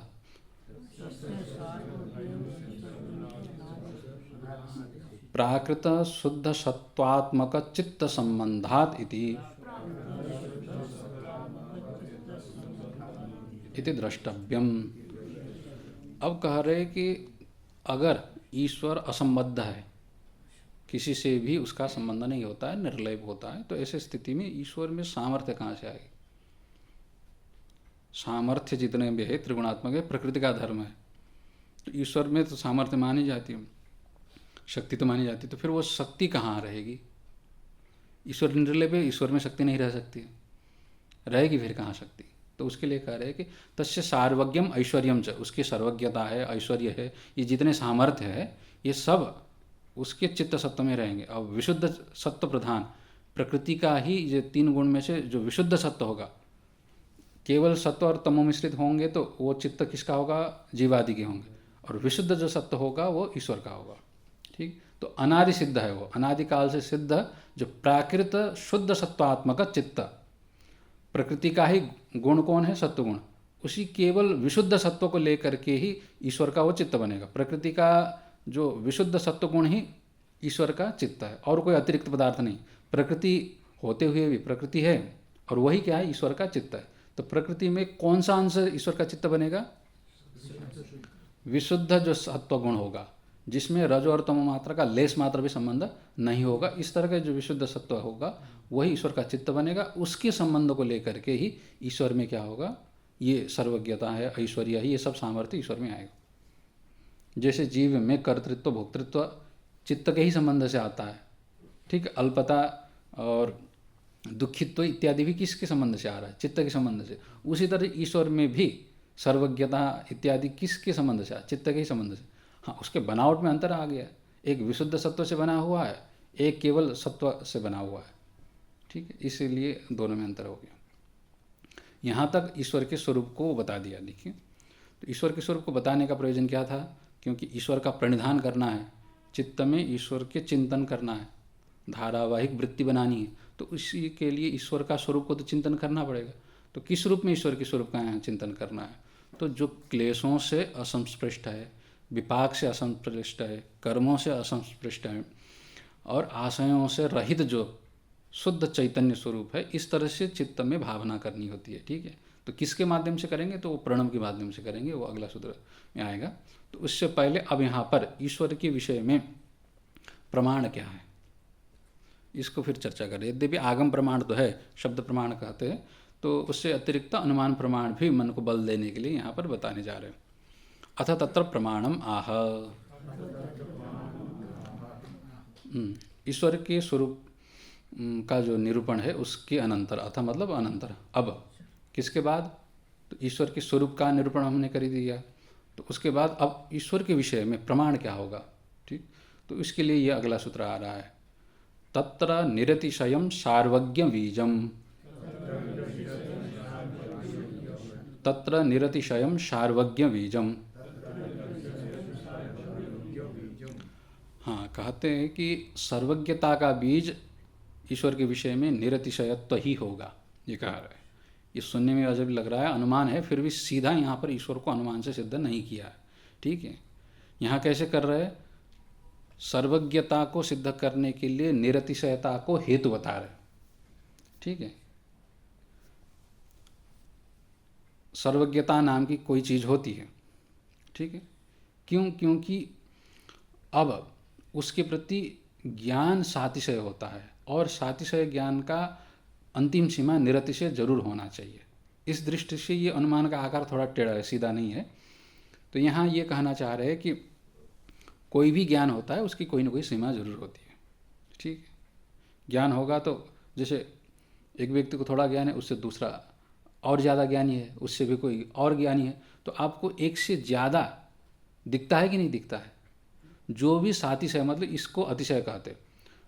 प्राकृत शुद्ध सत्वात्मक चित्त संबंधात इति द्रष्टव्यम। अब कह रहे कि अगर ईश्वर असंबद्ध है, किसी से भी उसका संबंध नहीं होता है, निर्लेप होता है, तो ऐसे स्थिति में ईश्वर में सामर्थ्य कहाँ से आएगी? सामर्थ्य जितने भी है त्रिगुणात्मक है, प्रकृति का धर्म है, तो ईश्वर में तो सामर्थ्य मानी जाती है, शक्ति तो मानी जाती है, तो फिर वो शक्ति कहाँ रहेगी? ईश्वर निर्लेप है, ईश्वर में शक्ति नहीं रह सकती, रहेगी फिर कहाँ शक्ति? तो उसके लिए कह रहे हैं कि तस्य सार्वज्ञम ऐश्वर्यम च, उसकी सर्वज्ञता है, ऐश्वर्य है, ये जितने सामर्थ्य है, ये सब उसके चित्त सत्व में रहेंगे। अब विशुद्ध सत्व प्रधान प्रकृति का ही ये तीन गुण में से जो विशुद्ध सत्व होगा, केवल सत्व और तमो मिश्रित होंगे तो वो चित्त किसका होगा? जीवादि के होंगे। और विशुद्ध जो सत्व होगा वो ईश्वर का होगा। ठीक, तो अनादि सिद्ध है वो, अनादिकाल से सिद्ध जो प्राकृत शुद्ध सत्वात्मक चित्त, प्रकृति का ही गुण कौन है? सत्वगुण। उसी केवल विशुद्ध सत्व को लेकर के ही ईश्वर का वो चित्त बनेगा। प्रकृति का जो विशुद्ध सत्वगुण ही ईश्वर का चित्त है, और कोई अतिरिक्त पदार्थ नहीं। प्रकृति होते हुए भी प्रकृति है, और वही क्या है? ईश्वर का चित्त है। तो प्रकृति में कौन सा अंश ईश्वर का चित्त बनेगा? विशुद्ध जो सत्वगुण होगा, जिसमें रज और तमो मात्रा का लेस मात्र भी संबंध नहीं होगा, इस तरह का जो विशुद्ध सत्व होगा वही ईश्वर का चित्त बनेगा। उसके संबंध को लेकर के ही ईश्वर में क्या होगा? ये सर्वज्ञता है, ऐश्वर्य ही, ये सब सामर्थ्य ईश्वर में आएगा। जैसे जीव में कर्तृत्व भोक्तृत्व चित्त के ही संबंध से आता है, ठीक, अल्पता और दुखित्व इत्यादि भी किसके संबंध से आ रहा है? चित्त के संबंध से। उसी तरह ईश्वर में भी सर्वज्ञता इत्यादि किसके संबंध से? चित्त के ही संबंध से। हाँ, उसके बनावट में अंतर आ गया, एक विशुद्ध सत्व से बना हुआ है, एक केवल सत्व से बना हुआ है। ठीक है, इसीलिए दोनों में अंतर हो गया। यहाँ तक ईश्वर के स्वरूप को बता दिया। देखिए, तो ईश्वर के स्वरूप को बताने का प्रयोजन क्या था? क्योंकि ईश्वर का प्रणिधान करना है, चित्त में ईश्वर के चिंतन करना है, धारावाहिक वृत्ति बनानी है, तो इसी के लिए ईश्वर का स्वरूप को तो चिंतन करना पड़ेगा। तो किस रूप में ईश्वर के स्वरूप का चिंतन करना है? तो जो क्लेशों से असंस्पृष्ट है, विपाक से असंस्पृष्ट है, कर्मों से असंस्पृष्ट है, और आशयों से रहित जो शुद्ध चैतन्य स्वरूप है, इस तरह से चित्त में भावना करनी होती है। ठीक है, तो किसके माध्यम से करेंगे? तो वो प्रणव के माध्यम से करेंगे, वो अगला सूत्र में आएगा। तो उससे पहले अब यहाँ पर ईश्वर के विषय में प्रमाण क्या है, इसको फिर चर्चा करें। यद्यपि आगम प्रमाण तो है, शब्द प्रमाण कहते हैं, तो उससे अतिरिक्त अनुमान प्रमाण भी मन को बल देने के लिए यहाँ पर बताने जा रहे हैं। अथ तत्र प्रमाणम आह, ईश्वर के स्वरूप का जो निरूपण है उसके अनंतर, अथ मतलब अनंतर, अब किसके बाद? तो ईश्वर के स्वरूप का निरूपण हमने कर दिया, तो उसके बाद अब ईश्वर के विषय में प्रमाण क्या होगा? ठीक, तो इसके लिए ये अगला सूत्र आ रहा है, तत्र निरतिशयम सार्वज्ञ बीजम, तत्र निरतिशयम सार्वज्ञ बीजम। हाँ, कहते हैं कि सर्वज्ञता का बीज ईश्वर के विषय में निरतिशयत्व ही होगा, ये कह रहा है। ये सुनने में अजब लग रहा है, अनुमान है, फिर भी सीधा यहाँ पर ईश्वर को अनुमान से सिद्ध नहीं किया है। ठीक है, यहाँ कैसे कर रहे हैं? सर्वज्ञता को सिद्ध करने के लिए निरतिशयता को हेतु बता रहे, ठीक है। सर्वज्ञता नाम की कोई चीज़ होती है, ठीक है। क्यों? क्योंकि अब उसके प्रति ज्ञान सातिशय होता है, और सातिशय ज्ञान का अंतिम सीमा निरतिशय जरूर होना चाहिए। इस दृष्टि से ये अनुमान का आकार थोड़ा टेढ़ा है, सीधा नहीं है। तो यहाँ ये कहना चाह रहे हैं कि कोई भी ज्ञान होता है उसकी कोई ना कोई सीमा जरूर होती है, ठीक है। ज्ञान होगा तो जैसे एक व्यक्ति को थोड़ा ज्ञान है, उससे दूसरा और ज़्यादा ज्ञानी है, उससे भी कोई और ज्ञानी है, तो आपको एक से ज़्यादा दिखता है कि नहीं दिखता है? जो भी सातिशय, मतलब इसको अतिशय कहते हैं,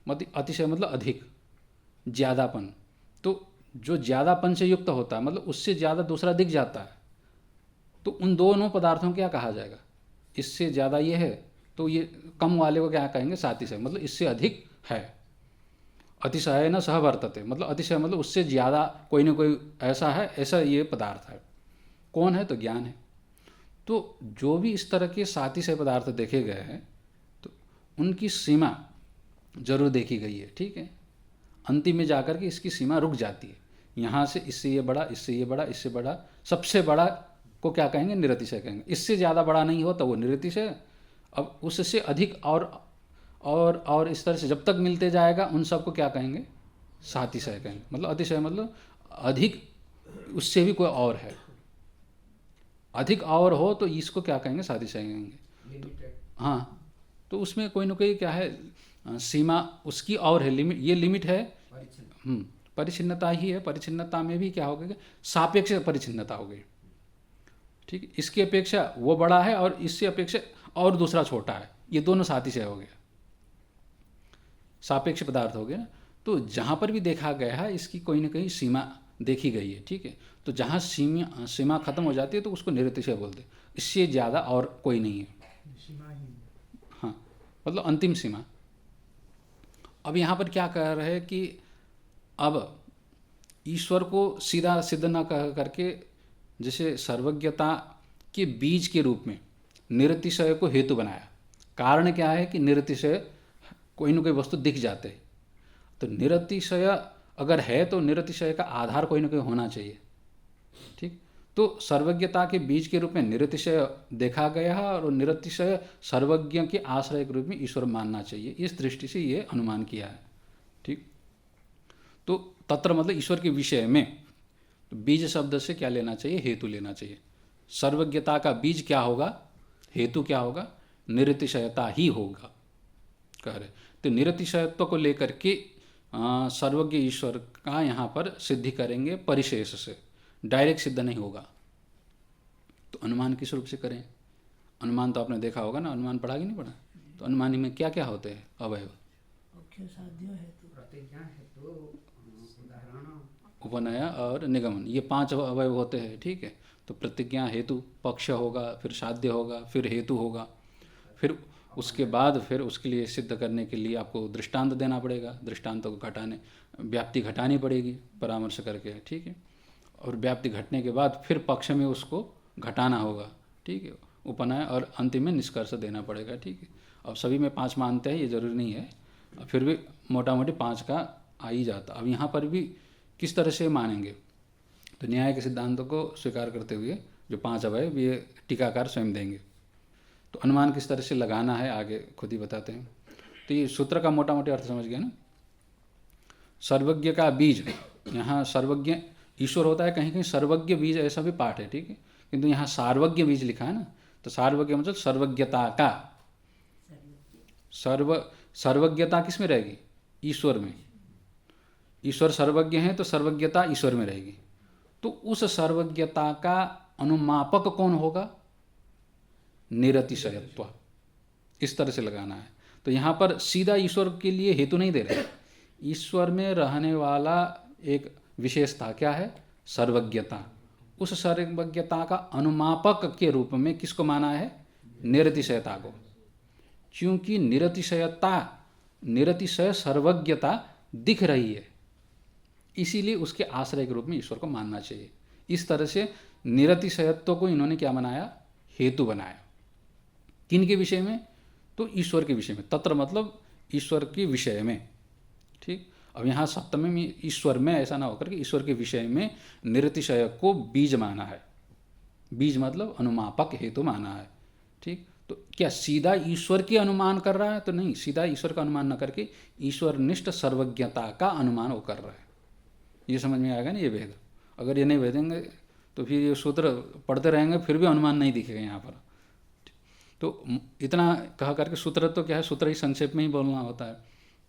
मतलब अतिशय मतलब अधिक, ज़्यादापन। तो जो ज़्यादापन से युक्त होता है, मतलब उससे ज़्यादा दूसरा दिख जाता है, तो उन दोनों पदार्थों को क्या कहा जाएगा? इससे ज़्यादा ये है तो ये कम वाले को क्या कहेंगे? सातिशय, मतलब इससे अधिक है। अतिशय न सह वर्तते, मतलब अतिशय मतलब उससे ज़्यादा कोई ना कोई ऐसा है, ऐसा ये पदार्थ है। कौन है? तो ज्ञान है। तो जो भी इस तरह के सातिशय पदार्थ देखे गए हैं तो उनकी सीमा जरूर देखी गई है, ठीक है। अंतिम में जाकर के इसकी सीमा रुक जाती है। यहाँ से इससे ये बड़ा, इससे ये बड़ा, इससे बड़ा, सबसे बड़ा को क्या कहेंगे? निरतिशय कहेंगे। इससे ज़्यादा बड़ा नहीं हो तो वो निरतिशय। अब उससे अधिक और इस तरह से जब तक मिलते जाएगा उन सबको क्या कहेंगे? सातिशय कहेंगे। मतलब अतिशय मतलब अधिक, उससे भी कोई और है, अधिक और हो तो इसको क्या कहेंगे? सातिशय कहेंगे। तो, हाँ, तो उसमें कोई ना कोई क्या है? सीमा उसकी और है, लिमिट। ये लिमिट है, परिच्छिन्नता ही है। परिच्छिन्नता में भी क्या हो गया? सापेक्ष परिच्छिन्नता हो गई, ठीक है। इसकी अपेक्षा वो बड़ा है और इससे अपेक्षा और दूसरा छोटा है, ये दोनों सातिशय हो गया, सापेक्ष पदार्थ हो गया। तो जहाँ पर भी देखा गया है इसकी कोई ना कोई सीमा देखी गई है, ठीक है। तो जहाँ सीमा खत्म हो जाती है तो उसको निरतिशय बोलते हैं। इससे ज़्यादा और कोई नहीं है, हाँ, मतलब अंतिम सीमा। अब यहाँ पर क्या कह रहे हैं कि अब ईश्वर को सीधा सिद्ध न कह करके जैसे सर्वज्ञता के बीज के रूप में निरतिशय को हेतु बनाया। कारण क्या है कि निरतिशय कोई न कोई वस्तु दिख जाते हैं, तो निरतिशय अगर है तो निरतिशय का आधार कोई ना कोई होना चाहिए, ठीक। तो सर्वज्ञता के बीज के रूप में निरतिशय देखा गया है और निरतिशय सर्वज्ञ के आश्रय के रूप में ईश्वर मानना चाहिए। इस दृष्टि से ये अनुमान किया है, ठीक। तो तत्र मतलब ईश्वर के विषय में तो बीज शब्द से क्या लेना चाहिए? हेतु लेना चाहिए। सर्वज्ञता का बीज क्या होगा? हेतु क्या होगा? निरतिशयता ही होगा, कह रहे। तो निरतिशयत्व को लेकर के सर्वज्ञ ईश्वर का यहाँ पर सिद्धि करेंगे परिशेष से, डायरेक्ट सिद्ध नहीं होगा। तो अनुमान किस रूप से करें? अनुमान तो आपने देखा होगा ना, अनुमान पढ़ा कि नहीं पढ़ा? तो अनुमान में क्या क्या होते हैं? अवयव, प्रतिज्ञा हेतु, उदाहरण, उपनय और निगमन, ये 5 अवयव होते हैं, ठीक है। तो प्रतिज्ञा हेतु, पक्ष होगा, फिर साध्य होगा, फिर हेतु होगा, फिर उसके बाद फिर उसके लिए सिद्ध करने के लिए आपको दृष्टांत देना पड़ेगा। दृष्टांतों को घटाने, व्याप्ति घटानी पड़ेगी परामर्श करके, ठीक है। और व्याप्ति घटने के बाद फिर पक्ष में उसको घटाना होगा, ठीक है। उपनय और अंतिम में निष्कर्ष देना पड़ेगा, ठीक है। अब सभी में 5 मानते हैं, ये जरूरी नहीं है, फिर भी मोटा मोटी 5 का आ ही जाता। अब यहाँ पर भी किस तरह से मानेंगे? तो न्याय के सिद्धांतों को स्वीकार करते हुए जो 5 अवयव ये टीकाकार स्वयं देंगे। तो अनुमान किस तरह से लगाना है आगे खुद ही बताते हैं। तो ये सूत्र का मोटा मोटी अर्थ समझ गए ना। सर्वज्ञ का बीज, यहाँ सर्वज्ञ ईश्वर होता है, कहीं कहीं सर्वज्ञ बीज ऐसा भी पाठ है, ठीक है। किंतु यहाँ सार्वज्ञ बीज लिखा है ना, तो सार्वज्ञ मतलब सर्वज्ञता का। सर्वज्ञता किस में रहेगी? ईश्वर में। ईश्वर सर्वज्ञ है तो सर्वज्ञता ईश्वर में रहेगी। तो उस सर्वज्ञता का अनुमापक कौन होगा? निरतिशयत्व। इस तरह से लगाना है। तो यहाँ पर सीधा ईश्वर के लिए हेतु नहीं दे रहे। ईश्वर में रहने वाला एक विशेषता क्या है? सर्वज्ञता। उस सर्वज्ञता का अनुमापक के रूप में किसको माना है? निरतिशयता को। क्योंकि निरतिशय सर्वज्ञता दिख रही है, इसीलिए उसके आश्रय के रूप में ईश्वर को मानना चाहिए। इस तरह से निरतिशयत्व को इन्होंने क्या बनाया? हेतु बनाया। किन के विषय में? तो ईश्वर के विषय में। तत्र मतलब ईश्वर के विषय में, ठीक। अब यहाँ सप्तमी में ईश्वर में ऐसा ना होकर के ईश्वर के विषय में निरतिशय को बीज माना है। बीज मतलब अनुमापक हेतु माना है, ठीक। तो क्या सीधा ईश्वर की अनुमान कर रहा है? तो नहीं, सीधा ईश्वर का अनुमान न करके ईश्वरनिष्ठ सर्वज्ञता का अनुमान वो कर रहा है। ये समझ में आएगा ना ये भेद। अगर ये नहीं भेदेंगे तो फिर ये सूत्र पढ़ते रहेंगे फिर भी अनुमान नहीं दिखेगा यहाँ पर। तो इतना कहा करके सूत्र तो क्या है, सूत्र ही संक्षेप में ही बोलना होता है,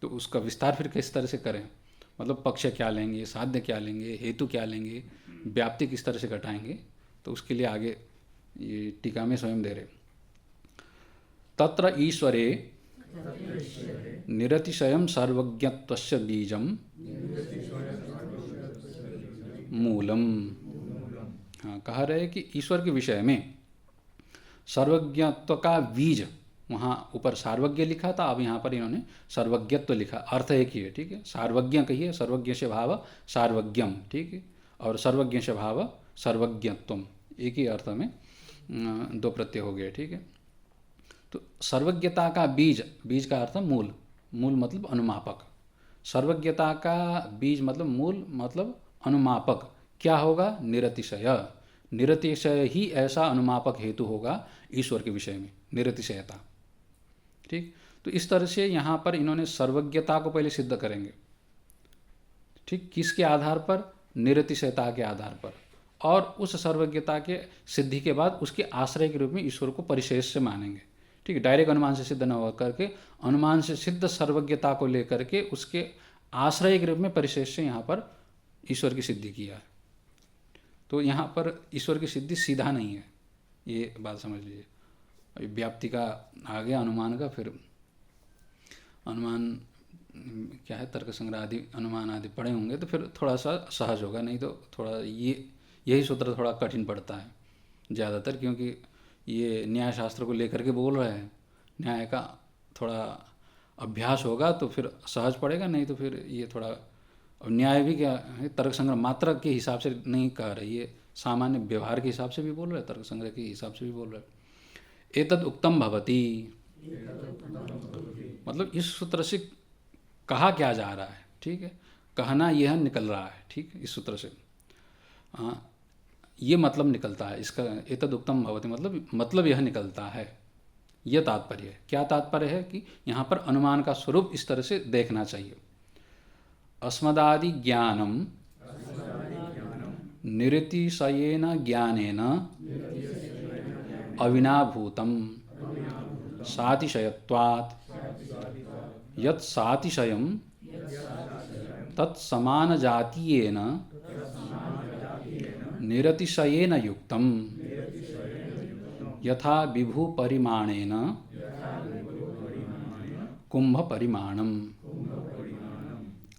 तो उसका विस्तार फिर किस तरह से करें, मतलब पक्ष क्या लेंगे, साध्य क्या लेंगे, हेतु क्या लेंगे, व्याप्ति किस तरह से घटाएंगे, तो उसके लिए आगे ये टीका में स्वयं दे रहे। तत्र ईश्वरे निरतिशयं सर्वज्ञत्वस्य बीजम मूलम। हाँ, कहा रहे कि ईश्वर के विषय में सर्वज्ञत्व का बीज, वहाँ ऊपर सार्वज्ञ लिखा था, अब यहाँ पर इन्होंने सर्वज्ञत्व लिखा, अर्थ एक ही है, ठीक है। सार्वज्ञ कहिए, सर्वज्ञ से भाव सार्वज्ञम, ठीक है, और सर्वज्ञ से भाव सर्वज्ञत्वम, एक ही अर्थ में दो प्रत्यय हो गए, ठीक है। तो सर्वज्ञता का बीज, बीज का अर्थ मूल, मूल मतलब अनुमापक, सर्वज्ञता का बीज मतलब मूल मतलब अनुमापक क्या होगा? निरतिशय। निरतिशय ही ऐसा अनुमापक हेतु होगा ईश्वर के विषय में, निरतिशयता, ठीक। तो इस तरह से यहाँ पर इन्होंने सर्वज्ञता को पहले सिद्ध करेंगे, ठीक। किसके आधार पर? निरतिशयता के आधार पर। और उस सर्वज्ञता के सिद्धि के बाद उसके आश्रय के रूप में ईश्वर को परिशेष से मानेंगे, ठीक है। डायरेक्ट अनुमान से सिद्ध न हो करके अनुमान से सिद्ध सर्वज्ञता को लेकर के उसके आश्रय के रूप में परिशेष से यहाँ पर ईश्वर की सिद्धि किया है। तो यहाँ पर ईश्वर की सिद्धि सीधा नहीं है, ये बात समझ लीजिए। व्याप्ति का आ गया अनुमान का, फिर अनुमान क्या है, तर्क संग्रह आदि अनुमान आदि पढ़े होंगे तो फिर थोड़ा सा सहज होगा, नहीं तो थोड़ा यही सूत्र थोड़ा कठिन पड़ता है ज़्यादातर, क्योंकि ये न्याय शास्त्र को लेकर के बोल रहे हैं। न्याय का थोड़ा अभ्यास होगा तो फिर सहज पड़ेगा, नहीं तो फिर ये थोड़ा, और न्याय भी क्या है, तर्क संग्रह मात्रा के हिसाब से नहीं कह रही है, सामान्य व्यवहार के हिसाब से भी बोल रहे हैं, तर्क संग्रह के हिसाब से भी बोल रहे हैं। एतद उक्तम भवति, मतलब इस सूत्र से कहा क्या जा रहा है, ठीक है, कहना यह निकल रहा है, ठीक है। इस सूत्र से ये मतलब निकलता है इसका, एतद उक्तम भवति मतलब यह निकलता है, यह तात्पर्य है। क्या तात्पर्य है कि यहाँ पर अनुमान का स्वरूप इस तरह से देखना चाहिए। अस्मदादि ज्ञानम निरतिशयेन ज्ञानेन अविनाभूतम सातिशयत्वात् यत् सातिशयं तत्समानजातीयेन निरतिशयेन युक्तम यथा विभु परिमाणेन कुंभ परिमाणम।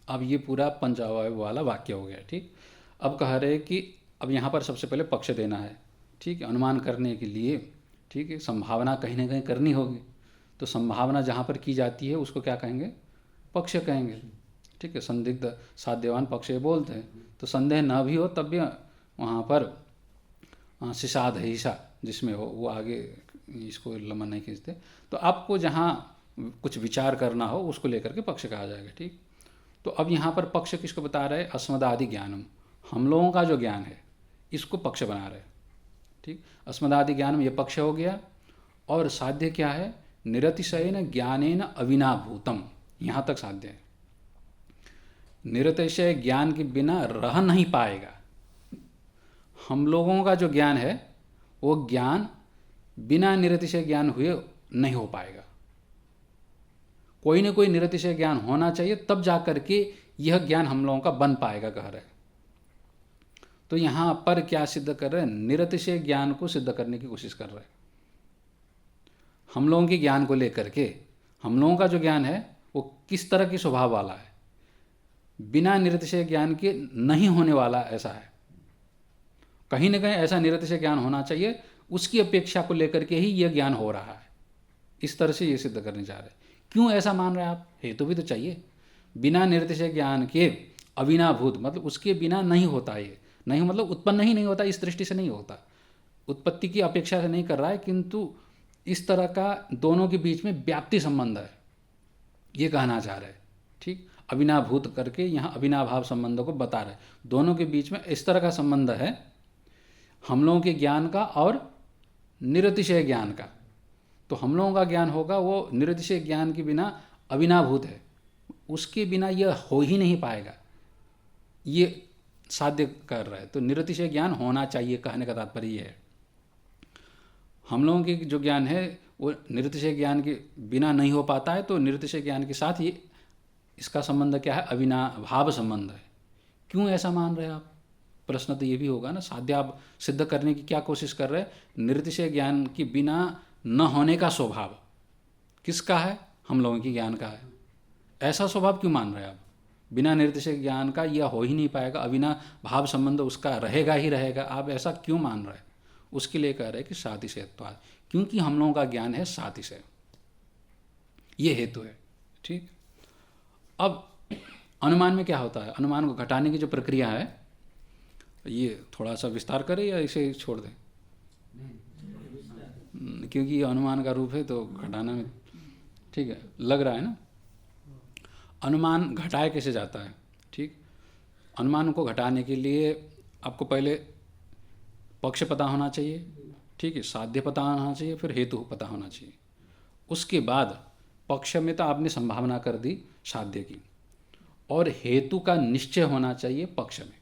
अब ये पूरा पंचावयव वाला वाक्य हो गया, ठीक। अब कह रहे कि अब यहाँ पर सबसे पहले पक्ष देना है, ठीक है, अनुमान करने के लिए, ठीक है। संभावना कहीं ना कहीं करनी होगी, तो संभावना जहाँ पर की जाती है उसको क्या कहेंगे? पक्ष कहेंगे, ठीक है। संदिग्ध साध्यवान पक्ष बोलते हैं, तो संदेह न भी हो तब भी वहाँ पर शिशाद हिशा जिसमें हो वो आगे इसको लंबा नहीं खींचते। तो आपको जहाँ कुछ विचार करना हो उसको लेकर के पक्ष कहा जाएगा, ठीक। तो अब यहाँ पर पक्ष किसको बता रहे? अस्मदादि ज्ञानम, हम लोगों का जो ज्ञान है इसको पक्ष बना रहे, ठीक। अस्मदादि ज्ञानम ये पक्ष हो गया। और साध्य क्या है? निरतिशयेन ज्ञानेन अविनाभूतम, यहाँ तक साध्य है। निरतिशय ज्ञान के बिना रह नहीं पाएगा। हम लोगों का जो ज्ञान है वो ज्ञान बिना निरतिशय ज्ञान हुए नहीं हो पाएगा। कोई न कोई निरतिशय ज्ञान होना चाहिए, तब जा करके यह ज्ञान हम लोगों का बन पाएगा, कह रहे। तो यहाँ पर क्या सिद्ध कर रहे हैं? निरतिशय ज्ञान को सिद्ध करने की कोशिश कर रहे हैं। हम लोगों के ज्ञान को लेकर के, हम लोगों का जो ज्ञान है वो किस तरह की स्वभाव वाला है? बिना निरतिशय ज्ञान के नहीं होने वाला ऐसा है। कहीं ना कहीं ऐसा निरतिशय ज्ञान होना चाहिए, उसकी अपेक्षा को लेकर के ही यह ज्ञान हो रहा है। इस तरह से ये सिद्ध करने जा रहे हैं। क्यों ऐसा मान रहे हैं आप? हेतु भी तो चाहिए। बिना निरतिशय ज्ञान के अविनाभूत, मतलब उसके बिना नहीं होता, ये नहीं मतलब उत्पन्न ही नहीं होता, इस दृष्टि से नहीं होता, उत्पत्ति की अपेक्षा से नहीं कर रहा है, किंतु इस तरह का दोनों के बीच में व्याप्ति संबंध है, ये कहना चाह रहे हैं। ठीक, अविनाभूत करके यहाँ अविनाभाव संबंधों को बता रहे, दोनों के बीच में इस तरह का संबंध है हम लोगों के ज्ञान का और निरतिशय ज्ञान का। तो हम लोगों का ज्ञान होगा वो निरतिशय ज्ञान के बिना अविनाभूत है, उसके बिना यह हो ही नहीं पाएगा, ये साध्य कर रहा है। तो निरतिशय ज्ञान होना चाहिए, कहने का तात्पर्य ये है। हम लोगों के जो ज्ञान है वो निरतिशय ज्ञान के बिना नहीं हो पाता है, तो निरतिशय ज्ञान के साथ ये इसका संबंध क्या है, अविनाभाव संबंध है। क्यों ऐसा मान रहे हैं आप? प्रश्न तो ये भी होगा ना, साध्य आप सिद्ध करने की क्या कोशिश कर रहे हैं? निरतिशय ज्ञान के बिना न होने का स्वभाव किसका है? हम लोगों के ज्ञान का है। ऐसा स्वभाव क्यों मान रहे हैं आप? बिना निरतिशय ज्ञान का यह हो ही नहीं पाएगा, अविनाभाव संबंध उसका रहेगा ही रहेगा, आप ऐसा क्यों मान रहे हैं? उसके लिए कह रहे हैं कि सातिशयत्वात्, क्योंकि हम लोगों का ज्ञान है सातिशय, ये हेतु है। ठीक, अब अनुमान में क्या होता है? अनुमान को घटाने की जो प्रक्रिया है, ये थोड़ा सा विस्तार करें या इसे छोड़ दें? क्योंकि ये अनुमान का रूप है तो घटाना में ठीक है लग रहा है ना। अनुमान घटाया कैसे जाता है? ठीक, अनुमान को घटाने के लिए आपको पहले पक्ष पता होना चाहिए, ठीक है, साध्य पता होना चाहिए, फिर हेतु पता होना चाहिए। उसके बाद पक्ष में तो आपने संभावना कर दी साध्य की, और हेतु का निश्चय होना चाहिए पक्ष में।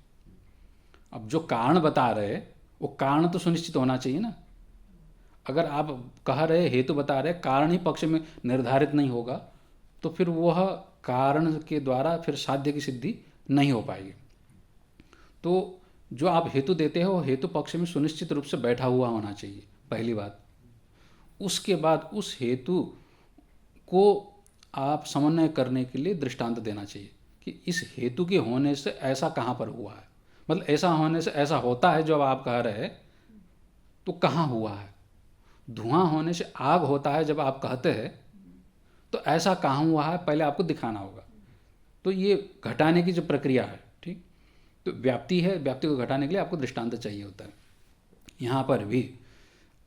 अब जो कारण बता रहे वो कारण तो सुनिश्चित होना चाहिए ना। अगर आप कह रहे हेतु बता रहे, कारण ही पक्ष में निर्धारित नहीं होगा, तो फिर वह कारण के द्वारा फिर साध्य की सिद्धि नहीं हो पाएगी। तो जो आप हेतु देते हो हेतु पक्ष में सुनिश्चित रूप से बैठा हुआ होना चाहिए, पहली बात। उसके बाद उस हेतु को आप समन्वय करने के लिए दृष्टांत देना चाहिए कि इस हेतु के होने से ऐसा कहाँ पर हुआ है, मतलब ऐसा होने से ऐसा होता है जो अब आप कह रहे हैं, तो कहाँ हुआ है? धुआं होने से आग होता है जब आप कहते हैं, तो ऐसा कहाँ हुआ है पहले आपको दिखाना होगा। तो ये घटाने की जो प्रक्रिया है, ठीक, तो व्याप्ति है, व्याप्ति को घटाने के लिए आपको दृष्टांत चाहिए होता है। यहाँ पर भी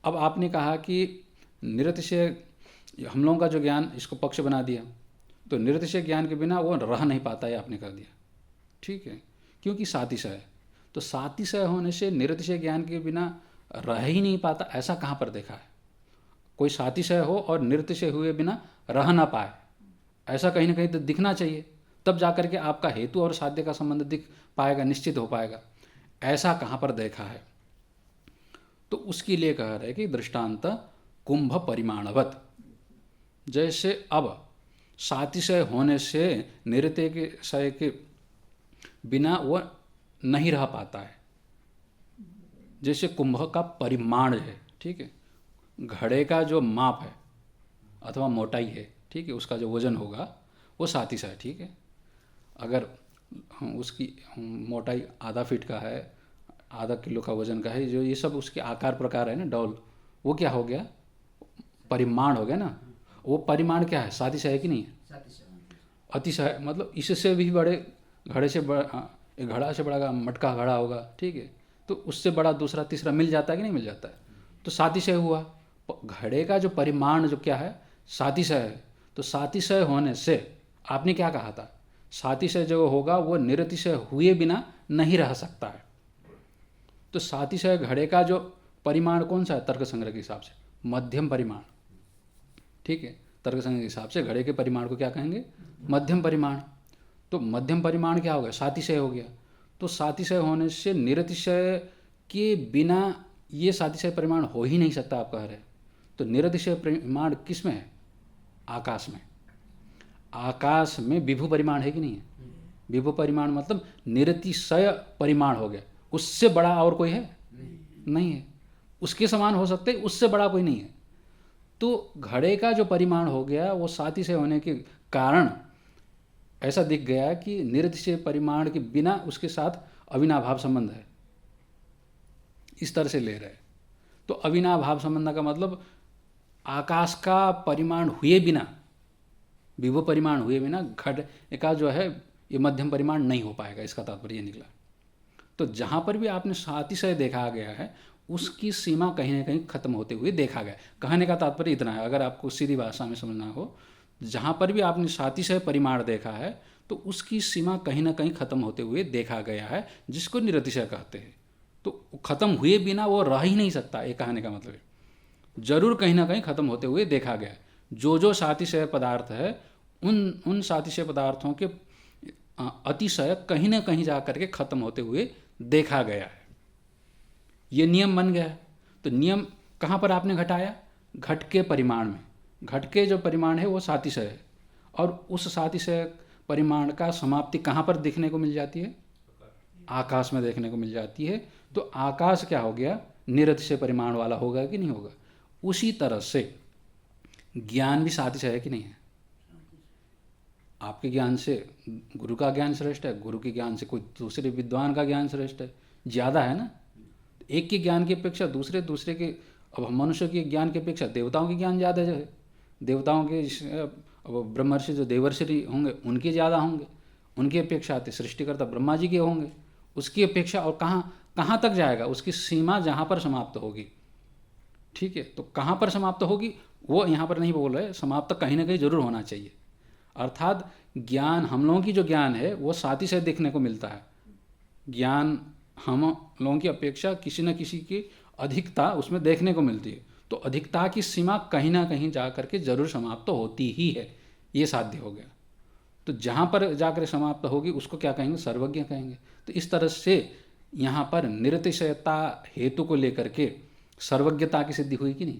अब आपने कहा कि निरतिशय, हम लोगों का जो ज्ञान इसको पक्ष बना दिया, तो निरतिशय ज्ञान के बिना वो रह नहीं पाता है, आपने कह दिया, ठीक है, क्योंकि सातिशय है। तो सातिशय होने से निरतिशय ज्ञान के बिना रह ही नहीं पाता, ऐसा कहाँ पर देखा है? कोई सातिशय हो और निरतिशय हुए बिना रह ना पाए, ऐसा कहीं ना कहीं तो दिखना चाहिए, तब जाकर के आपका हेतु और साध्य का संबंध दिख पाएगा, निश्चित हो पाएगा। ऐसा कहाँ पर देखा है? तो उसके लिए कह रहे कि दृष्टांत कुंभ परिमाणवत, जैसे अब सातिशय होने से निरतिशय के बिना वह नहीं रह पाता है। जैसे कुंभ का परिमाण है, ठीक है, घड़े का जो माप है अथवा मोटाई है, ठीक है, उसका जो वजन होगा वो सातिशय है, ठीक है। अगर उसकी मोटाई आधा फीट का है, आधा किलो का वजन का है, जो ये सब उसके आकार प्रकार है ना, डौल, वो क्या हो गया? परिमाण हो गया ना। वो परिमाण क्या है? सातिशय है कि नहीं है? अतिशय, मतलब इससे भी बड़े घड़े से बड़ा, एक घड़ा से बड़ा मटका घड़ा होगा, ठीक है, तो उससे बड़ा दूसरा तीसरा मिल जाता है कि नहीं मिल जाता है? तो सातिशय हुआ। घड़े का जो परिमाण जो क्या है? सातिशय है। तो सातिशय होने से आपने क्या कहा था? सातिशय जो होगा वो निरतिशय हुए बिना नहीं रह सकता है। तो सातिशय घड़े का जो परिमाण कौन सा है तर्क संग्रह के हिसाब से? मध्यम परिमाण, ठीक है, तर्क संग्रह के हिसाब से घड़े के परिमाण को क्या कहेंगे? मध्यम परिमाण। तो मध्यम परिमाण क्या हो गया? सातिशय हो गया। तो सातिशय होने से निरतिशय के बिना ये सातिशय परिमाण हो ही नहीं सकता, आप कह रहे हैं। तो निरतिशय परिमाण किस में है? आकाश में। आकाश में विभु परिमाण है कि नहीं है? विभु परिमाण मतलब निरतिशय परिमाण हो गया, उससे बड़ा और कोई है? नहीं है। उसके समान हो सकते, उससे बड़ा कोई नहीं है। तो घड़े का जो परिमाण हो गया वो सातिशय होने के कारण ऐसा दिख गया कि निरतिशय परिमाण के बिना उसके साथ अविनाभाव संबंध है, इस तरह से ले रहे। तो अविनाभाव संबंध का मतलब आकाश का परिमाण हुए बिना, विभु परिमाण हुए बिना घड़े का जो है ये मध्यम परिमाण नहीं हो पाएगा, इसका तात्पर्य निकला। तो जहाँ पर भी आपने सातिशय देखा गया है उसकी सीमा कहीं ना कहीं खत्म होते हुए देखा गया। कहने का तात्पर्य इतना है, अगर आपको सीधी भाषा में समझना हो, जहाँ पर भी आपने सातिशय परिमाण देखा है तो उसकी सीमा कहीं ना कहीं खत्म होते हुए देखा गया है, जिसको निरतिशय कहते हैं। तो खत्म हुए बिना वो रह ही नहीं सकता, ये कहने का मतलब है। जरूर कहीं ना कहीं खत्म होते हुए देखा गया। जो सातिशय पदार्थ है उन सातिशय पदार्थों के अतिशय कहीं ना कहीं जा करके खत्म होते हुए देखा गया है। ये नियम बन गया है। तो नियम कहाँ पर आपने घटाया? घट के परिमाण में। घट के जो परिमाण है वो सातिशय है, और उस सातिशय परिमाण का समाप्ति कहाँ पर देखने को मिल जाती है? आकाश में देखने को मिल जाती है। तो आकाश क्या हो गया? निरतिशय परिमाण वाला होगा कि नहीं होगा? उसी तरह से ज्ञान भी सातिशय है कि नहीं है? आपके ज्ञान से गुरु का ज्ञान श्रेष्ठ है, गुरु के ज्ञान से कोई दूसरे विद्वान का ज्ञान श्रेष्ठ है, ज़्यादा है ना। एक के ज्ञान की अपेक्षा दूसरे के, अब मनुष्य के ज्ञान की अपेक्षा देवताओं के ज्ञान ज़्यादा है। देवताओं के अब ब्रह्मर्षि जो देवर्षि होंगे उनके ज़्यादा होंगे, उनकी अपेक्षा आते सृष्टिकर्ता ब्रह्मा जी के होंगे, उसकी अपेक्षा। और कहाँ तक जाएगा? उसकी सीमा जहाँ पर समाप्त होगी। ठीक है, तो कहाँ पर समाप्त होगी वो यहाँ पर नहीं बोल रहे, समाप्त कहीं ना कहीं जरूर होना चाहिए। अर्थात ज्ञान, हम लोगों की जो ज्ञान है वो सातिशय देखने को मिलता है। ज्ञान हम लोगों की अपेक्षा किसी न किसी की अधिकता उसमें देखने को मिलती है। तो अधिकता की सीमा कहीं ना कहीं जा करके जरूर समाप्त होती ही है, ये साध्य हो गया। तो जहाँ पर जाकर समाप्त होगी उसको क्या कहेंगे? सर्वज्ञ कहेंगे। तो इस तरह से यहाँ पर निरतिशयता हेतु को लेकर के सर्वज्ञता की सिद्धि हुई कि नहीं?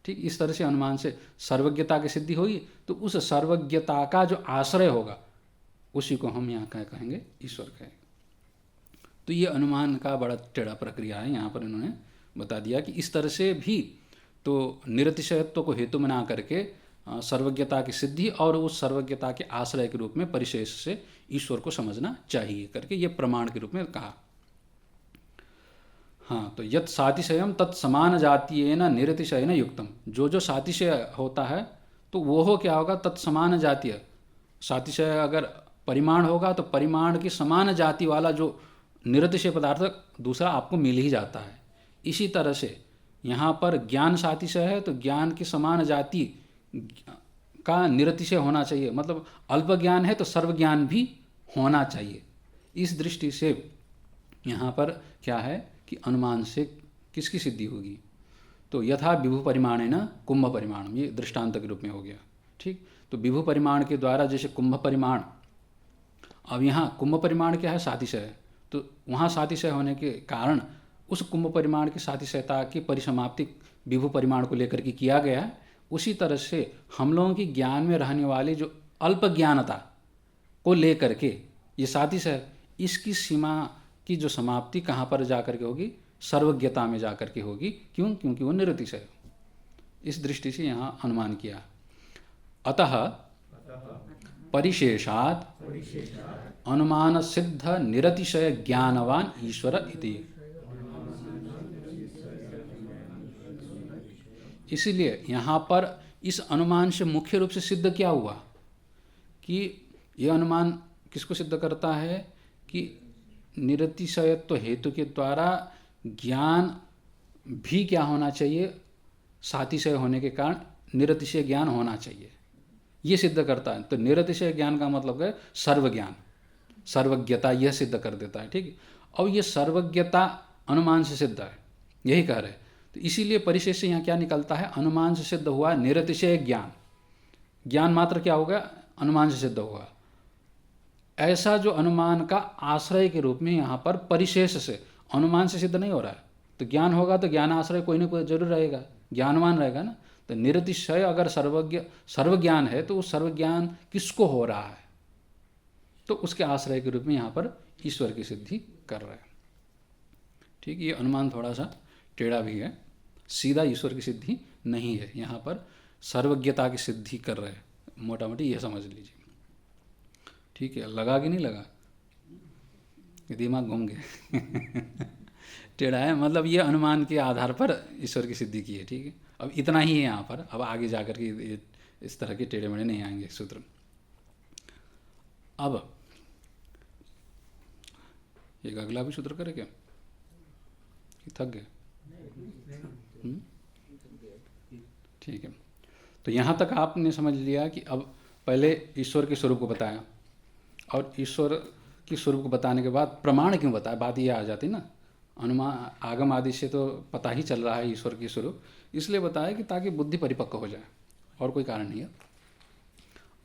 ठीक, इस तरह से अनुमान से सर्वज्ञता की सिद्धि हुई। तो उस सर्वज्ञता का जो आश्रय होगा उसी को हम यहाँ कहेंगे ईश्वर कहेंगे। तो ये अनुमान का बड़ा टेढ़ा प्रक्रिया है, यहाँ पर इन्होंने बता दिया कि इस तरह से भी तो निरतिशयत्व को हेतु बना करके सर्वज्ञता की सिद्धि और उस सर्वज्ञता के आश्रय के रूप में परिशेष से ईश्वर को समझना चाहिए करके ये प्रमाण के रूप में कहा। हाँ, तो यत् सातिशयम तत्समान जातीयेन निरतिशयेन युक्तम। जो सातिशय होता है तो वो हो क्या होगा? तत्समान जातीय। सातिशय अगर परिमाण होगा तो परिमाण की समान जाति वाला जो निरतिशय पदार्थ दूसरा आपको मिल ही जाता है। इसी तरह से यहाँ पर ज्ञान सातिशय है तो ज्ञान की समान जाति का निरतिशय होना चाहिए। मतलब अल्प ज्ञान है तो सर्व ज्ञान भी होना चाहिए। इस दृष्टि से यहाँ पर क्या है कि अनुमान से किसकी सिद्धि होगी? तो यथा विभु परिमाण न कुंभ परिमाण, ये दृष्टांत के रूप में हो गया। ठीक, तो विभु परिमाण के द्वारा जैसे कुंभ परिमाण, अब यहाँ कुंभ परिमाण क्या है? सातिशय है। तो वहाँ सातिशय होने के कारण उस कुंभ परिमाण की सातिशयता की परिसमाप्ति विभु परिमाण को लेकर के किया गया है। उसी तरह से हम लोगों की ज्ञान में रहने वाली जो अल्प ज्ञानता को लेकर के ये सातिशय, इसकी सीमा की जो समाप्ति कहाँ पर जा कर के होगी? सर्वज्ञता में जा कर के होगी। क्यों? क्योंकि वो निरतिशय है। इस दृष्टि से यहाँ अनुमान किया। अतः परिशेषात् अनुमान सिद्ध निरतिशय ज्ञानवान ईश्वर इति। इसलिए यहाँ पर इस अनुमान से मुख्य रूप से सिद्ध क्या हुआ कि यह अनुमान किसको सिद्ध करता है कि निरतिशयत्व हेतु के द्वारा ज्ञान भी क्या होना चाहिए? सातिशय होने के कारण निरतिशय ज्ञान होना चाहिए, ये सिद्ध करता है। तो निरतिशय ज्ञान का मतलब है सर्वज्ञान, सर्वज्ञता, यह सिद्ध कर देता है। ठीक है, और ये सर्वज्ञता अनुमान से सिद्ध है, यही कह रहे हैं। तो इसीलिए परिशेष से यहाँ क्या निकलता है? अनुमान से सिद्ध हुआ निरतिशय ज्ञान। ज्ञान मात्र क्या होगा? अनुमान से सिद्ध होगा। ऐसा जो अनुमान का आश्रय के रूप में यहाँ पर परिशेष से, अनुमान से सिद्ध नहीं हो रहा है। तो ज्ञान होगा तो ज्ञान आश्रय कोई ना कोई जरूर रहेगा, ज्ञानवान रहेगा ना। तो निरतिशय अगर सर्वज्ञान है तो उस सर्वज्ञान किसको हो रहा है? तो उसके आश्रय के रूप में यहाँ पर ईश्वर की सिद्धि कर रहा है। ठीक, ये अनुमान थोड़ा सा टेढ़ा भी है, सीधा ईश्वर की सिद्धि नहीं है, यहाँ पर सर्वज्ञता की सिद्धि कर रहे हैं। मोटा मोटी यह समझ लीजिए। ठीक है, लगा कि नहीं लगा? दिमाग घूम गया टेढ़ा है, मतलब ये अनुमान के आधार पर ईश्वर की सिद्धि की है। ठीक है, अब इतना ही है यहाँ पर। अब आगे जाकर के इस तरह के टेढ़े मेढ़े नहीं आएंगे सूत्र। अब एक अगला भी सूत्र करे क्या? थक गए? ठीक है, तो यहाँ तक आपने समझ लिया कि अब पहले ईश्वर के स्वरूप को बताया, और ईश्वर की स्वरूप को बताने के बाद प्रमाण क्यों बताया, बात ये आ जाती ना, अनुमान आगम आदि से तो पता ही चल रहा है ईश्वर की स्वरूप, इसलिए बताया कि ताकि बुद्धि परिपक्व हो जाए, और कोई कारण नहीं है।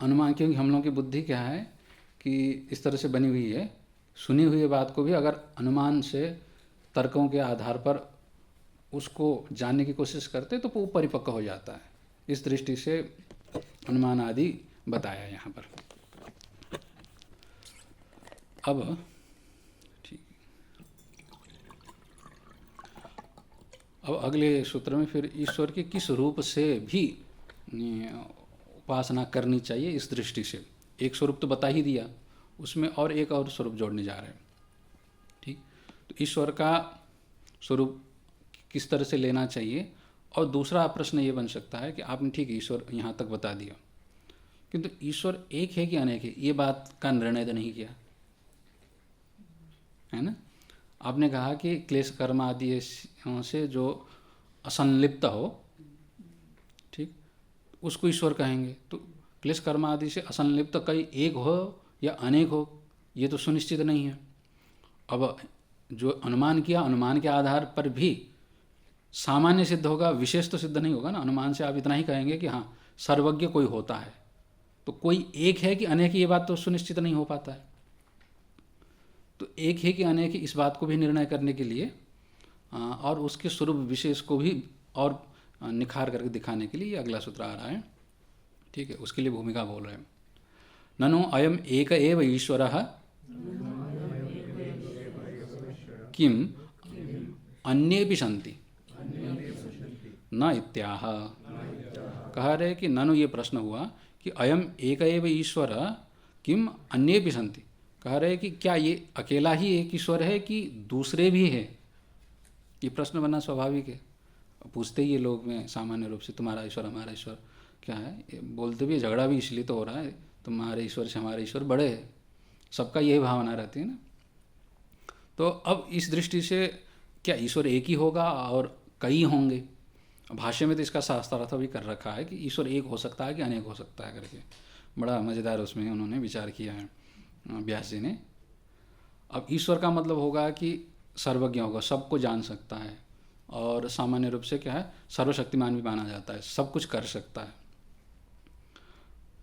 अनुमान, क्योंकि हम लोगों की बुद्धि क्या है कि इस तरह से बनी हुई है, सुनी हुई बात को भी अगर अनुमान से तर्कों के आधार पर उसको जानने की कोशिश करते तो वो परिपक्व हो जाता है। इस दृष्टि से अनुमान आदि बताया यहाँ पर। अब ठीक, अब अगले सूत्र में फिर ईश्वर के किस रूप से भी उपासना करनी चाहिए इस दृष्टि से, एक स्वरूप तो बता ही दिया, उसमें और एक और स्वरूप जोड़ने जा रहे हैं। ठीक, तो ईश्वर का स्वरूप किस तरह से लेना चाहिए, और दूसरा प्रश्न ये बन सकता है कि आपने ठीक ईश्वर यहाँ तक बता दिया, किंतु ईश्वर एक है कि अनेक है, ये बात का निर्णय तो नहीं किया है ना। आपने कहा कि क्लेश कर्म आदि से जो असंलिप्त हो, ठीक, उसको ईश्वर कहेंगे। तो क्लेश कर्म आदि से असंलिप्त कई एक हो या अनेक हो, ये तो सुनिश्चित नहीं है। अब जो अनुमान किया, अनुमान के आधार पर भी सामान्य सिद्ध होगा, विशेष तो सिद्ध नहीं होगा ना। अनुमान से आप इतना ही कहेंगे कि हाँ सर्वज्ञ कोई होता है, तो कोई एक है कि अनेक, ये बात तो सुनिश्चित नहीं हो पाता है। तो एक है कि अनेक, इस बात को भी निर्णय करने के लिए और उसके स्वरूप विशेष को भी और निखार करके दिखाने के लिए अगला सूत्र आ रहा है। ठीक है, उसके लिए भूमिका बोल रहे हैं। ननु अयम एक एव ईश्वरः किम अन्येपि सन्ति न इत्याह। कह रहे कि ननु, ये प्रश्न हुआ कि अयम एक एव ईश्वर किम अन्येपि सन्ति, कह रहे कि क्या ये अकेला ही एक ईश्वर है कि दूसरे भी है। ये प्रश्न बनना स्वाभाविक है, पूछते ही ये लोग में सामान्य रूप से तुम्हारा ईश्वर हमारा ईश्वर क्या है, बोलते भी झगड़ा भी इसलिए तो हो रहा है, तुम्हारे ईश्वर से हमारे ईश्वर बड़े है, सबका यही भावना रहती है ना। तो अब इस दृष्टि से क्या ईश्वर एक ही होगा और कई होंगे। भाष्य में तो इसका शास्त्रार्थ भी कर रखा है कि ईश्वर एक हो सकता है कि अनेक हो सकता है करके, बड़ा मज़ेदार उसमें उन्होंने विचार किया है व्यास जी ने। अब ईश्वर का मतलब होगा कि सर्वज्ञ होगा, सबको जान सकता है, और सामान्य रूप से क्या है सर्वशक्तिमान भी माना जाता है, सब कुछ कर सकता है।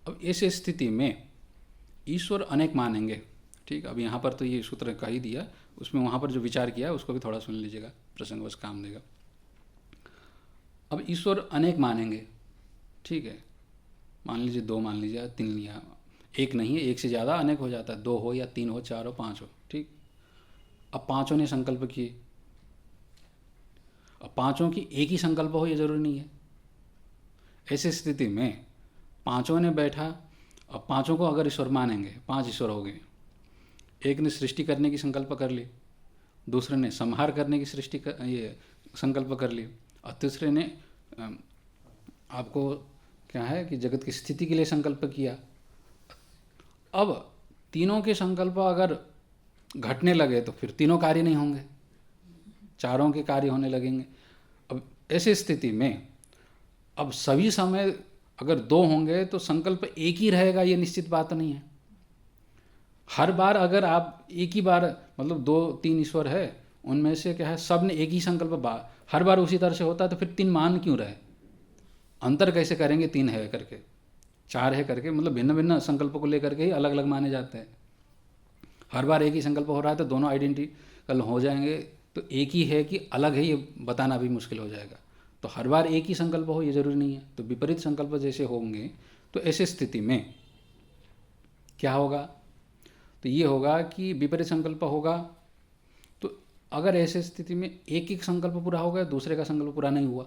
अब इस स्थिति में ईश्वर अनेक मानेंगे। ठीक, अब यहाँ पर तो ये सूत्र कह ही दिया, उसमें वहाँ पर जो विचार किया उसको भी थोड़ा सुन लीजिएगा, प्रसंगवश काम देगा। अब ईश्वर अनेक मानेंगे, ठीक है, मान लीजिए दो, मान लीजिए तीन लिया, एक नहीं है, एक से ज़्यादा अनेक हो जाता है, दो हो या तीन हो, चार हो, पाँच हो। ठीक, अब पाँचों ने संकल्प किए, अब पाँचों की एक ही संकल्प हो ये जरूरी नहीं है। ऐसी स्थिति में पाँचों ने बैठा, अब पाँचों को अगर ईश्वर मानेंगे, पांच ईश्वर हो गए। एक ने सृष्टि करने की संकल्प कर ली, दूसरे ने संहार करने की ये संकल्प कर ली, और तीसरे ने आपको क्या है कि जगत की स्थिति के लिए संकल्प किया। अब तीनों के संकल्प अगर घटने लगे तो फिर तीनों कार्य नहीं होंगे, चारों के कार्य होने लगेंगे। अब ऐसी स्थिति में अब सभी समय अगर दो होंगे तो संकल्प एक ही रहेगा, ये निश्चित बात नहीं है। हर बार अगर आप एक ही बार, मतलब दो तीन ईश्वर है, उनमें से क्या है सब ने एक ही संकल्प हर बार उसी तरह से होता है, तो फिर तीन मान क्यों रहे, अंतर कैसे करेंगे तीन है करके, चार है करके, मतलब भिन्न भिन्न संकल्पों को लेकर के ही अलग अलग माने जाते हैं। हर बार एक ही संकल्प हो रहा है तो दोनों आइडेंटिकल हो जाएंगे, तो एक ही है कि अलग है ये बताना भी मुश्किल हो जाएगा। तो हर बार एक ही संकल्प हो ये जरूरी नहीं है, तो विपरीत संकल्प जैसे होंगे तो ऐसे स्थिति में क्या होगा, तो ये होगा कि विपरीत संकल्प होगा। तो अगर ऐसे स्थिति में एक एक संकल्प पूरा हो गया, दूसरे का संकल्प पूरा नहीं हुआ,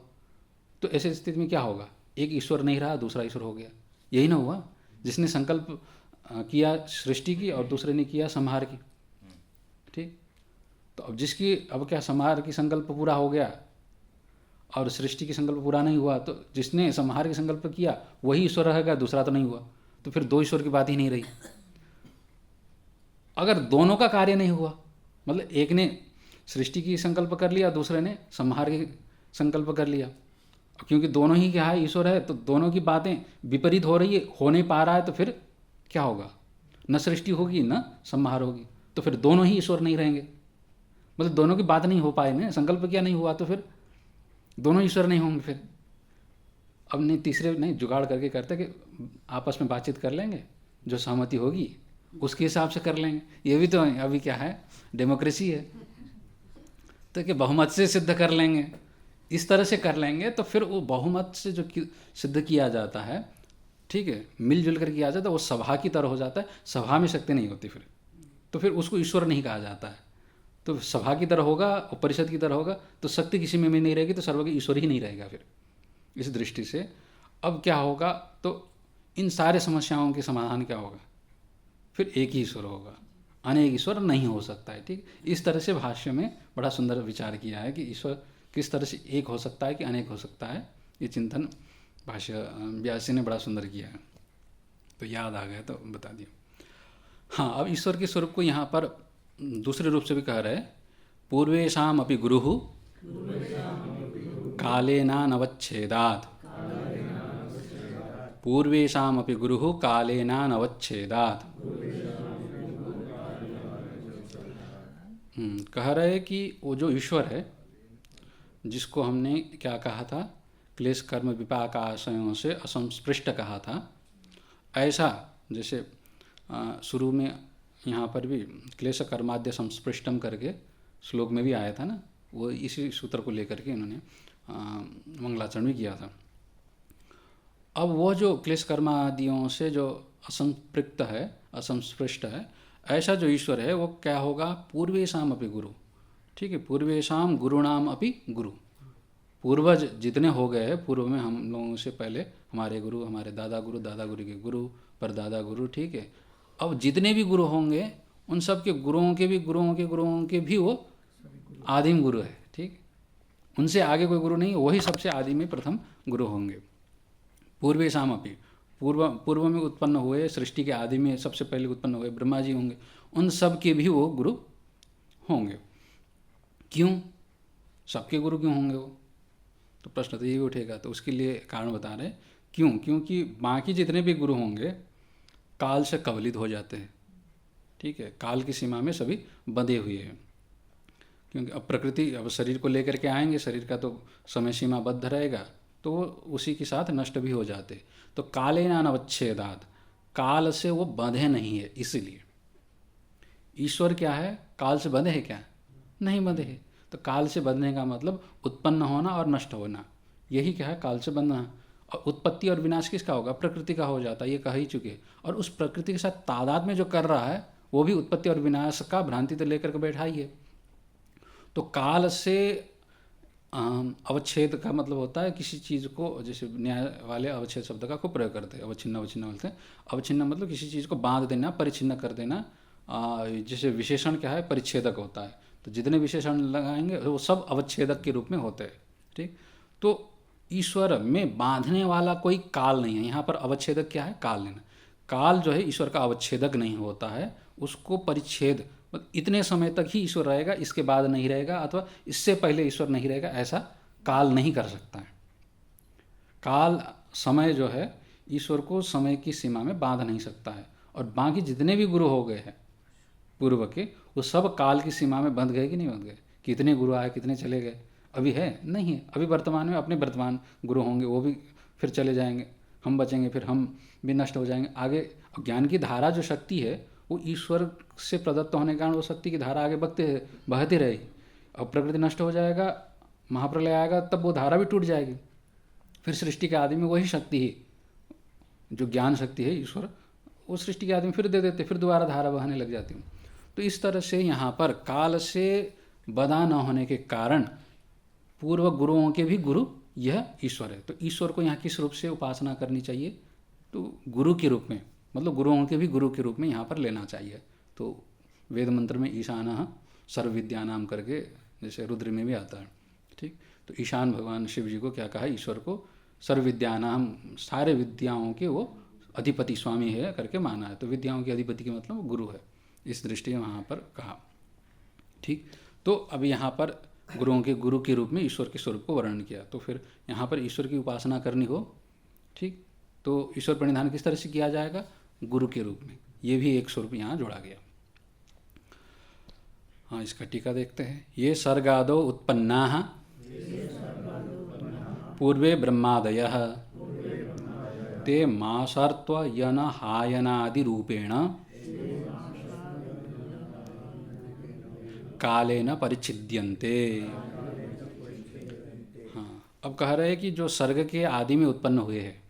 तो ऐसे स्थिति में क्या होगा, एक ईश्वर नहीं रहा, दूसरा ईश्वर हो गया। यही ना हुआ, जिसने संकल्प किया सृष्टि की और दूसरे ने किया संहार की। ठीक, तो अब जिसकी अब क्या संहार की संकल्प पूरा हो गया और सृष्टि की संकल्प पूरा नहीं हुआ, तो जिसने संहार की संकल्प किया वही ईश्वर रहेगा, दूसरा तो नहीं हुआ, तो फिर दो ईश्वर की बात ही नहीं रही। अगर दोनों का कार्य नहीं हुआ, मतलब एक ने सृष्टि की संकल्प कर लिया, दूसरे ने संहार की संकल्प कर लिया। क्योंकि दोनों ही क्या है, ईश्वर है, तो दोनों की बातें विपरीत हो रही है, हो नहीं पा रहा है, तो फिर क्या होगा? न सृष्टि होगी न संहार होगी, तो फिर दोनों ही ईश्वर नहीं रहेंगे। मतलब दोनों की बात नहीं हो पाई ना, संकल्प क्या नहीं हुआ, तो फिर दोनों ईश्वर नहीं होंगे। फिर अब नहीं, तीसरे नहीं जुगाड़ करके करते कि आपस में बातचीत कर लेंगे, जो सहमति होगी उसके हिसाब से कर लेंगे। ये भी तो अभी क्या है, डेमोक्रेसी है, तो कि बहुमत से सिद्ध कर लेंगे, इस तरह से कर लेंगे, तो फिर वो बहुमत से जो सिद्ध किया जाता है, ठीक है, मिलजुल कर किया जाता है, वो सभा की तरह हो जाता है। सभा में शक्ति नहीं होती फिर, तो फिर उसको ईश्वर नहीं कहा जाता है। तो सभा की तरह होगा और परिषद की तरह होगा, तो शक्ति किसी में भी नहीं रहेगी, तो सर्वज्ञ ईश्वर ही नहीं रहेगा फिर। इस दृष्टि से अब क्या होगा, तो इन सारे समस्याओं के समाधान क्या होगा, फिर एक ही ईश्वर होगा, अनेक ईश्वर नहीं हो सकता है। ठीक, इस तरह से भाष्य में बड़ा सुंदर विचार किया है कि ईश्वर किस तरह से एक हो सकता है कि अनेक हो सकता है। ये चिंतन भाष्य व्यास जी ने बड़ा सुंदर किया है, तो याद आ गया तो बता दिया। हाँ, अब ईश्वर के स्वरूप को यहाँ पर दूसरे रूप से भी कह रहे, पूर्वेशाम अपि गुरुः कालेनानवच्छेदात्, पूर्वेशाम अपि गुरुः कालेनानवच्छेदात्। कह रहे कि वो जो ईश्वर है, जिसको हमने क्या कहा था, क्लेश कर्म विपाक आशयों से असंस्पृष्ट कहा था, ऐसा जैसे शुरू में यहाँ पर भी क्लेश कर्माद्य संस्पृष्टम करके श्लोक में भी आया था ना, वो इसी सूत्र को लेकर के उन्होंने मंगलाचरण भी किया था। अब वो जो क्लेश कर्मादियों से जो असंपृक्त है, असंस्पृष्ट है, ऐसा जो ईश्वर है वो क्या होगा, पूर्वेशाम अपि गुरु। ठीक है, पूर्वेशाम गुरुणाम अपि गुरु। पूर्वज जितने हो गए हैं, पूर्व में हम लोगों से पहले हमारे गुरु, हमारे दादा गुरु के गुरु, परदादा गुरु, ठीक है। अब जितने भी गुरु होंगे, उन सब के गुरुओं के भी गुरुओं के भी वो आदिम गुरु है। ठीक, उनसे आगे कोई गुरु नहीं, वही सबसे आदि में प्रथम गुरु होंगे। पूर्वेशाम अपि, पूर्व में उत्पन्न हुए, सृष्टि के आदि में सबसे पहले उत्पन्न हुए ब्रह्मा जी होंगे, उन सब के भी वो गुरु होंगे। क्यों, सबके गुरु क्यों होंगे वो, तो प्रश्न तो ये भी उठेगा। तो उसके लिए कारण बता रहे, क्यों, क्योंकि बाकी जितने भी गुरु होंगे काल से कवलित हो जाते हैं। ठीक है, काल की सीमा में सभी बंधे हुए हैं, क्योंकि अब प्रकृति अब शरीर को लेकर के आएंगे, शरीर का तो समय सीमा बद्ध रहेगा, तो वो उसी के साथ नष्ट भी हो जाते। तो कालेनानवच्छेदात्, काल से वो बंधे नहीं है। इसीलिए ईश्वर क्या है, काल से बंधे है क्या, नहीं बंधे है। तो काल से बंधने का मतलब उत्पन्न होना और नष्ट होना, यही क्या है, काल से बंधना। और उत्पत्ति और विनाश किसका होगा, प्रकृति का हो जाता है, ये कह ही चुके। और उस प्रकृति के साथ तादाद में जो कर रहा है, वो भी उत्पत्ति और विनाश का भ्रांति तो लेकर के बैठा ही है। तो काल से अवच्छेद का मतलब होता है किसी चीज़ को, जैसे न्याय वाले अवच्छेद शब्द का खूब प्रयोग करते हैं, अवच्छिन्न बोलते हैं। अवच्छिन्न मतलब किसी चीज़ को बांध देना, परिच्छिन्न कर देना। जैसे विशेषण क्या है, परिच्छेदक होता है, तो जितने विशेषण लगाएंगे वो सब अवच्छेदक के रूप में होते हैं। ठीक, तो ईश्वर में बांधने वाला कोई काल नहीं है। यहाँ पर अवच्छेदक क्या है, काल लेना। काल जो है ईश्वर का अवच्छेदक नहीं होता है, उसको परिच्छेद, इतने समय तक ही ईश्वर रहेगा, इसके बाद नहीं रहेगा, अथवा इससे पहले ईश्वर नहीं रहेगा, ऐसा काल नहीं कर सकता है। काल समय जो है ईश्वर को समय की सीमा में बांध नहीं सकता है। और बाकी जितने भी गुरु हो गए हैं पूर्व के, वो सब काल की सीमा में बंध गए कि नहीं बंध गए। कितने गुरु आए, कितने चले गए, अभी है नहीं है। अभी वर्तमान में अपने वर्तमान गुरु होंगे, वो भी फिर चले जाएंगे, हम बचेंगे, फिर हम भी नष्ट हो जाएंगे। आगे ज्ञान की धारा जो शक्ति है वो ईश्वर से प्रदत्त होने के कारण वो शक्ति की धारा आगे बहती रहेगी। अब प्रकृति नष्ट हो जाएगा, महाप्रलय आएगा, तब वो धारा भी टूट जाएगी। फिर सृष्टि के आदि में वही शक्ति ही, जो ज्ञान शक्ति है ईश्वर, वो सृष्टि के आदि में फिर दे देते, फिर दोबारा धारा बहने लग जाती है। तो इस तरह से यहाँ पर काल से बदा न होने के कारण पूर्व गुरुओं के भी गुरु यह ईश्वर है। तो ईश्वर को यहाँ किस रूप से उपासना करनी चाहिए, तो गुरु के रूप में, मतलब गुरुओं के भी गुरु के रूप में यहाँ पर लेना चाहिए। तो वेद मंत्र में ईशान सर्व विद्यानाम करके, जैसे रुद्र में भी आता है। ठीक, तो ईशान भगवान शिव जी को क्या कहा, ईश्वर को सर्व विद्यानाम, सारे विद्याओं के वो अधिपति स्वामी है करके माना है। तो विद्याओं के अधिपति के मतलब वो गुरु है, इस दृष्टि में वहाँ पर कहा। ठीक, तो अब यहाँ पर गुरुओं के गुरु के रूप में ईश्वर के स्वरूप को वर्णन किया। तो फिर यहाँ पर ईश्वर की उपासना करनी हो, ठीक, तो ईश्वर प्रणिधान किस तरह से किया जाएगा? गुरु के रूप में। ये भी एक स्वरूप यहाँ जोड़ा गया। हाँ, इसका टीका देखते हैं। ये सर्गादो उत्पन्नाः पूर्वे ब्रह्मादयः ते मासर्त्वयन हायनादि रूपेण कालेन परिच्छिद्यन्ते। हाँ, अब कह रहे हैं कि जो सर्ग के आदि में उत्पन्न हुए हैं,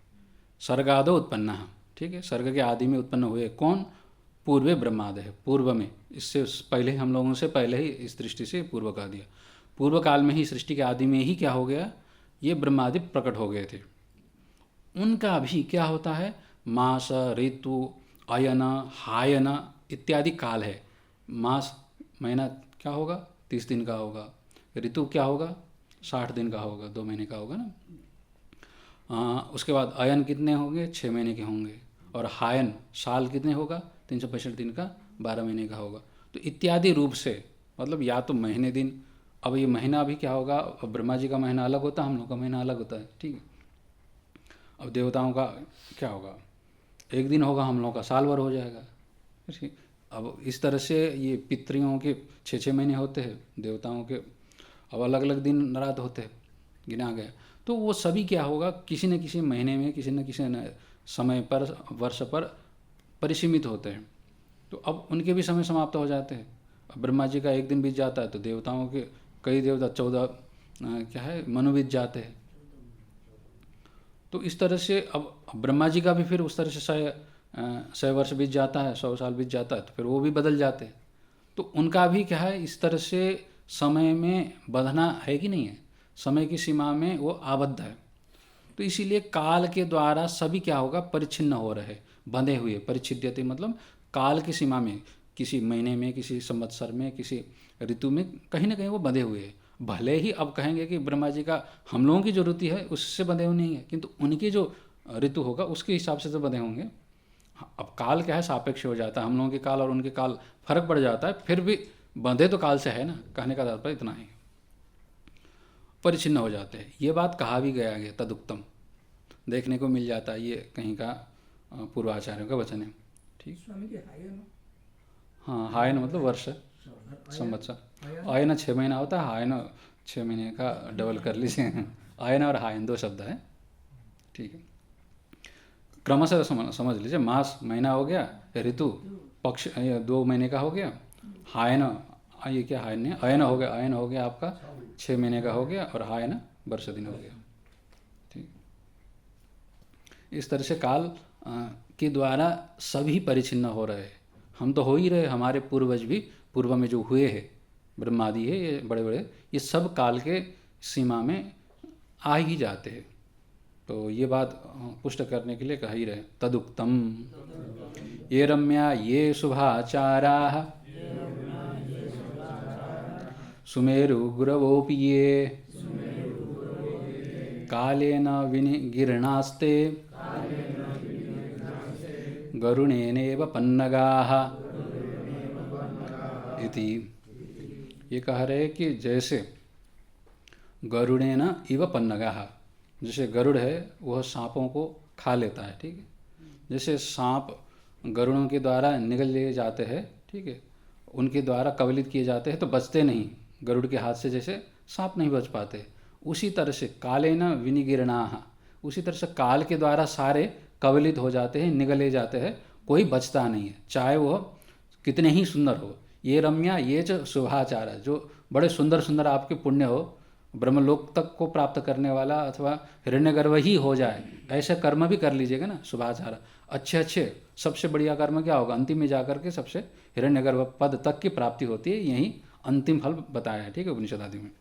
सर्गादो उत्पन्न, ठीक है, सर्ग के आदि में उत्पन्न हुए कौन? पूर्वे ब्रह्मादय है, पूर्व में, इससे पहले हम लोगों से पहले ही इस दृष्टि से पूर्व कह दिया। पूर्व काल में ही, सृष्टि के आदि में ही क्या हो गया? ये ब्रह्मादि प्रकट हो गए थे। उनका भी क्या होता है? मास, ऋतु, अयन, हायन इत्यादि काल है। मास महीना क्या होगा? 30 दिन का होगा। ऋतु क्या होगा? 60 दिन का होगा, 2 महीने का होगा ना। उसके बाद अयन कितने होंगे? 6 महीने के होंगे। और हायन साल कितने होगा? 365 दिन का, 12 महीने का होगा। तो इत्यादि रूप से, मतलब या तो महीने दिन, अब ये महीना भी क्या होगा? अब ब्रह्मा जी का महीना अलग होता है, हम लोग का महीना अलग होता है, ठीक है। अब देवताओं का क्या होगा? एक दिन होगा, हम लोगों का साल भर हो जाएगा, ठीक। अब इस तरह से ये पितरियों के 6-6 महीने होते हैं, देवताओं के अब अलग अलग दिन रात होते हैं, गिना गया। तो वो सभी क्या होगा? किसी न किसी महीने में, किसी न किसी समय पर, वर्ष पर परिसीमित होते हैं। तो अब उनके भी समय समाप्त हो जाते हैं। अब ब्रह्मा जी का एक दिन बीत जाता है तो देवताओं के कई देवता 14 क्या है मनु बीत जाते हैं। तो इस तरह से अब ब्रह्मा जी का भी फिर उस तरह से 100 वर्ष बीत जाता है, 100 साल बीत जाता है, तो फिर वो भी बदल जाते हैं। तो उनका भी क्या है, इस तरह से समय में बंधना है कि नहीं है, समय की सीमा में वो आबद्ध है। तो इसीलिए काल के द्वारा सभी क्या होगा? परिच्छिन्न हो रहे, बंधे हुए। परिच्छिद्यते मतलब काल की सीमा में, किसी महीने में, किसी संवत्सर में, किसी ऋतु में, कहीं ना कहीं वो बंधे हुए हैं। भले ही अब कहेंगे कि ब्रह्मा जी का हम लोगों की जो ऋतु है उससे बंधे हुए नहीं है, किंतु उनकी जो ऋतु होगा उसके हिसाब से तो बंधे होंगे। अब काल क्या है? सापेक्ष हो जाता है, हम लोगों के काल और उनके काल फर्क पड़ जाता है, फिर भी बंधे तो काल से है ना। कहने का तात्पर्य इतना ही, परिचिन्न हो जाते हैं। ये बात कहा भी गया है, तदुक्तम देखने को मिल जाता है, ये कहीं का पूर्वाचार्यों का वचन है, ठीक। स्वामी जी हायन, हाँ, हायन मतलब वर्ष, संवत्सर। आयन 6 महीना होता है, हायन 6 महीने का डबल कर लीजिए। आयन और हायन 2 शब्द है, ठीक है। क्रमशः समझ लीजिए। मास महीना हो गया, ऋतु पक्ष 2 महीने का हो गया, हायन ये क्या हायन है? अयन हो गया, अयन हो गया आपका 6 महीने का हो गया, और हायन वर्ष दिन हो गया, ठीक। इस तरह से काल के द्वारा सभी परिचिन्न हो रहे हैं। हम तो हो ही रहे, हमारे पूर्वज भी पूर्व में जो हुए हैं, ब्रह्मादि है, ये बड़े बड़े, ये सब काल के सीमा में आ ही जाते हैं। तो ये बात पुष्ट करने के लिए कह ही रहे, तदुक्तम ये रम्या ये शुभाचाराः सुमेरु गुरवोऽपि ये कालेन विनिगीर्णास्ते गरुणेनेव पन्नगाः इति। ये कह रहे कि जैसे गरुड़ेन इव पन्नगाः, जैसे गरुड़ है वह सांपों को खा लेता है, ठीक है। जैसे सांप गरुड़ों के द्वारा निगल लिए जाते हैं, ठीक है, उनके द्वारा कवलित किए जाते हैं तो बचते नहीं, गरुड़ के हाथ से जैसे सांप नहीं बच पाते, उसी तरह से कालेन विनिगीर्णाः, उसी तरह से काल के द्वारा सारे कवलित हो जाते हैं, निगले जाते हैं, कोई बचता नहीं है, चाहे वह कितने ही सुंदर हो। ये रम्या ये च शुभाचार, जो बड़े सुंदर सुंदर आपके पुण्य हो, ब्रह्मलोक तक को प्राप्त करने वाला अथवा हिरण्यगर्भ ही हो जाए, ऐसे कर्म भी कर लीजिएगा ना, शुभाचार अच्छे अच्छे। सबसे बढ़िया कर्म क्या होगा? अंतिम में जाकर के सबसे हिरण्यगर्भ पद तक की प्राप्ति होती है, यही अंतिम फल बताया है, ठीक है, उपनिषद आदि में।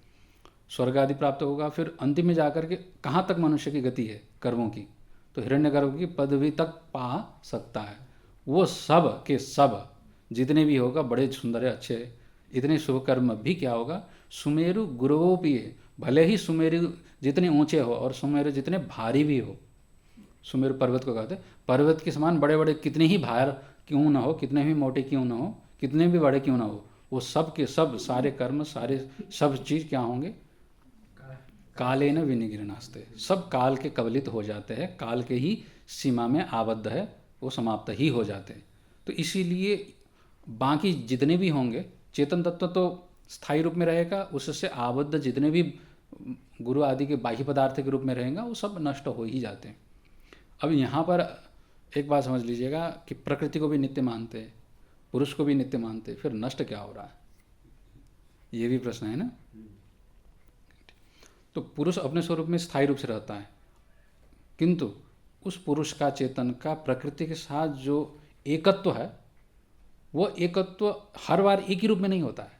स्वर्ग आदि प्राप्त होगा, फिर अंतिम में जाकर के कहाँ तक मनुष्य की गति है कर्मों की, तो हिरण्यगर्भ की पदवी तक पा सकता है। वो सब के सब जितने भी होगा बड़े सुंदर अच्छे, इतने शुभ कर्म भी क्या होगा? सुमेरु गुरुवोऽपि, भले ही सुमेरु जितने ऊंचे हो और सुमेरु जितने भारी भी हो, सुमेरु पर्वत को कहते हैं, पर्वत के समान बड़े बड़े कितने ही भार क्यों ना हो, कितने भी मोटे क्यों ना हो, कितने भी बड़े क्यों ना हो, वो सब के सब सारे कर्म सारे सब चीज़ क्या होंगे, काले न विनिगृणास्ते, सब काल के कबलित हो जाते हैं, काल के ही सीमा में आबद्ध है, वो समाप्त ही हो जाते हैं। तो इसीलिए बाकी जितने भी होंगे, चेतन तत्व तो स्थायी रूप में रहेगा, उससे आबद्ध जितने भी गुरु आदि के बाह्य पदार्थ के रूप में रहेगा वो सब नष्ट हो ही जाते हैं। अब यहाँ पर एक बात समझ लीजिएगा कि प्रकृति को भी नित्य मानते हैं, पुरुष को भी नित्य मानते हैं, फिर नष्ट क्या हो रहा है, ये भी प्रश्न है ना। तो पुरुष अपने स्वरूप में स्थायी रूप से रहता है, किंतु उस पुरुष का, चेतन का प्रकृति के साथ जो एकत्व है, वो एकत्व हर बार एक ही रूप में नहीं होता है।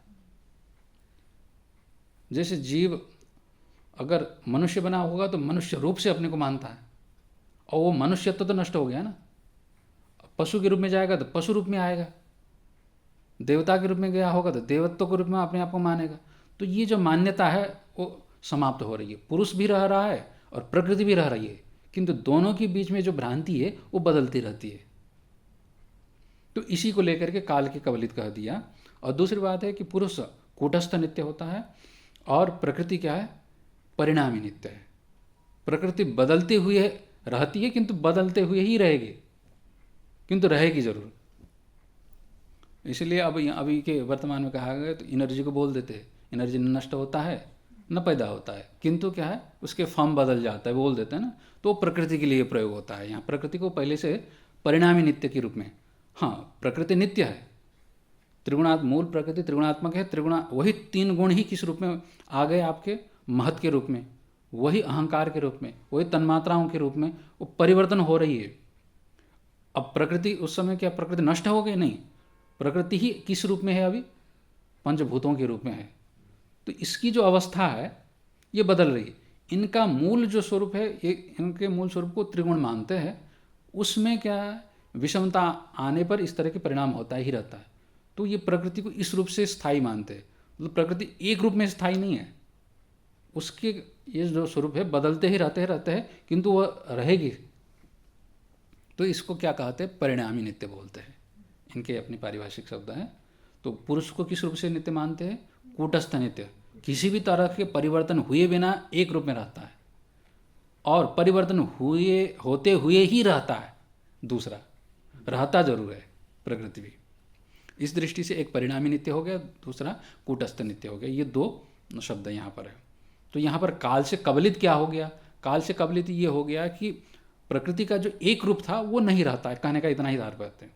जैसे जीव अगर मनुष्य बना होगा तो मनुष्य रूप से अपने को मानता है, और वो मनुष्यत्व तो नष्ट हो गया ना। पशु के रूप में जाएगा तो पशु रूप में आएगा, देवता के रूप में गया होगा तो देवत्व के रूप में अपने आप को मानेगा। तो ये जो मान्यता है वो समाप्त हो रही है। पुरुष भी रह रहा है और प्रकृति भी रह रही है, किंतु दोनों के बीच में जो भ्रांति है वो बदलती रहती है। तो इसी को लेकर के काल के कबलित कह दिया। और दूसरी बात है कि पुरुष कूटस्थ नित्य होता है और प्रकृति क्या है, परिणामी नित्य है। प्रकृति बदलते हुए रहती है, किंतु बदलते हुए ही रहेगी, किंतु रहेगी जरूर। इसलिए अब अभी के वर्तमान में कहा गया तो एनर्जी को बोल देते हैं, एनर्जी न नष्ट होता है न पैदा होता है, किंतु क्या है उसके फॉर्म बदल जाता है, बोल देते हैं ना। तो प्रकृति के लिए प्रयोग होता है यहाँ, प्रकृति को पहले से परिणामी नित्य के रूप में। हाँ, प्रकृति नित्य है, मूल प्रकृति त्रिगुणात्मक है। वही 3 गुण ही किस रूप में आ गए आपके, महत के रूप में, वही अहंकार के रूप में, वही तन्मात्राओं के रूप में वो परिवर्तन हो रही है। अब प्रकृति उस समय क्या प्रकृति नष्ट हो गई? नहीं, प्रकृति ही किस रूप में है अभी, पंचभूतों के रूप में है। तो इसकी जो अवस्था है ये बदल रही है। इनका मूल जो स्वरूप है, ये इनके मूल स्वरूप को त्रिगुण मानते हैं, उसमें क्या विषमता आने पर इस तरह के परिणाम होता ही रहता है। तो ये प्रकृति को इस रूप से स्थायी मानते हैं। मतलब प्रकृति एक रूप में स्थायी नहीं है, उसके ये जो स्वरूप है बदलते ही रहते हैं, किंतु वह रहेगी। तो इसको क्या कहते हैं, परिणामी नित्य बोलते हैं, इनके अपनी पारिभाषिक शब्द हैं। तो पुरुष को किस रूप से नित्य मानते हैं, कूटस्थ नित्य, किसी भी तरह के परिवर्तन हुए बिना एक रूप में रहता है, और परिवर्तन होते हुए ही रहता है, दूसरा रहता जरूर है प्रकृति भी। इस दृष्टि से एक परिणामी नित्य हो गया, दूसरा कूटस्थ नित्य हो गया। ये 2 शब्द यहाँ पर है। तो यहाँ पर काल से कबलित क्या हो गया, काल से कबलित ये हो गया कि प्रकृति का जो एक रूप था वो नहीं रहता है। कहने का इतना ही तात्पर्य है,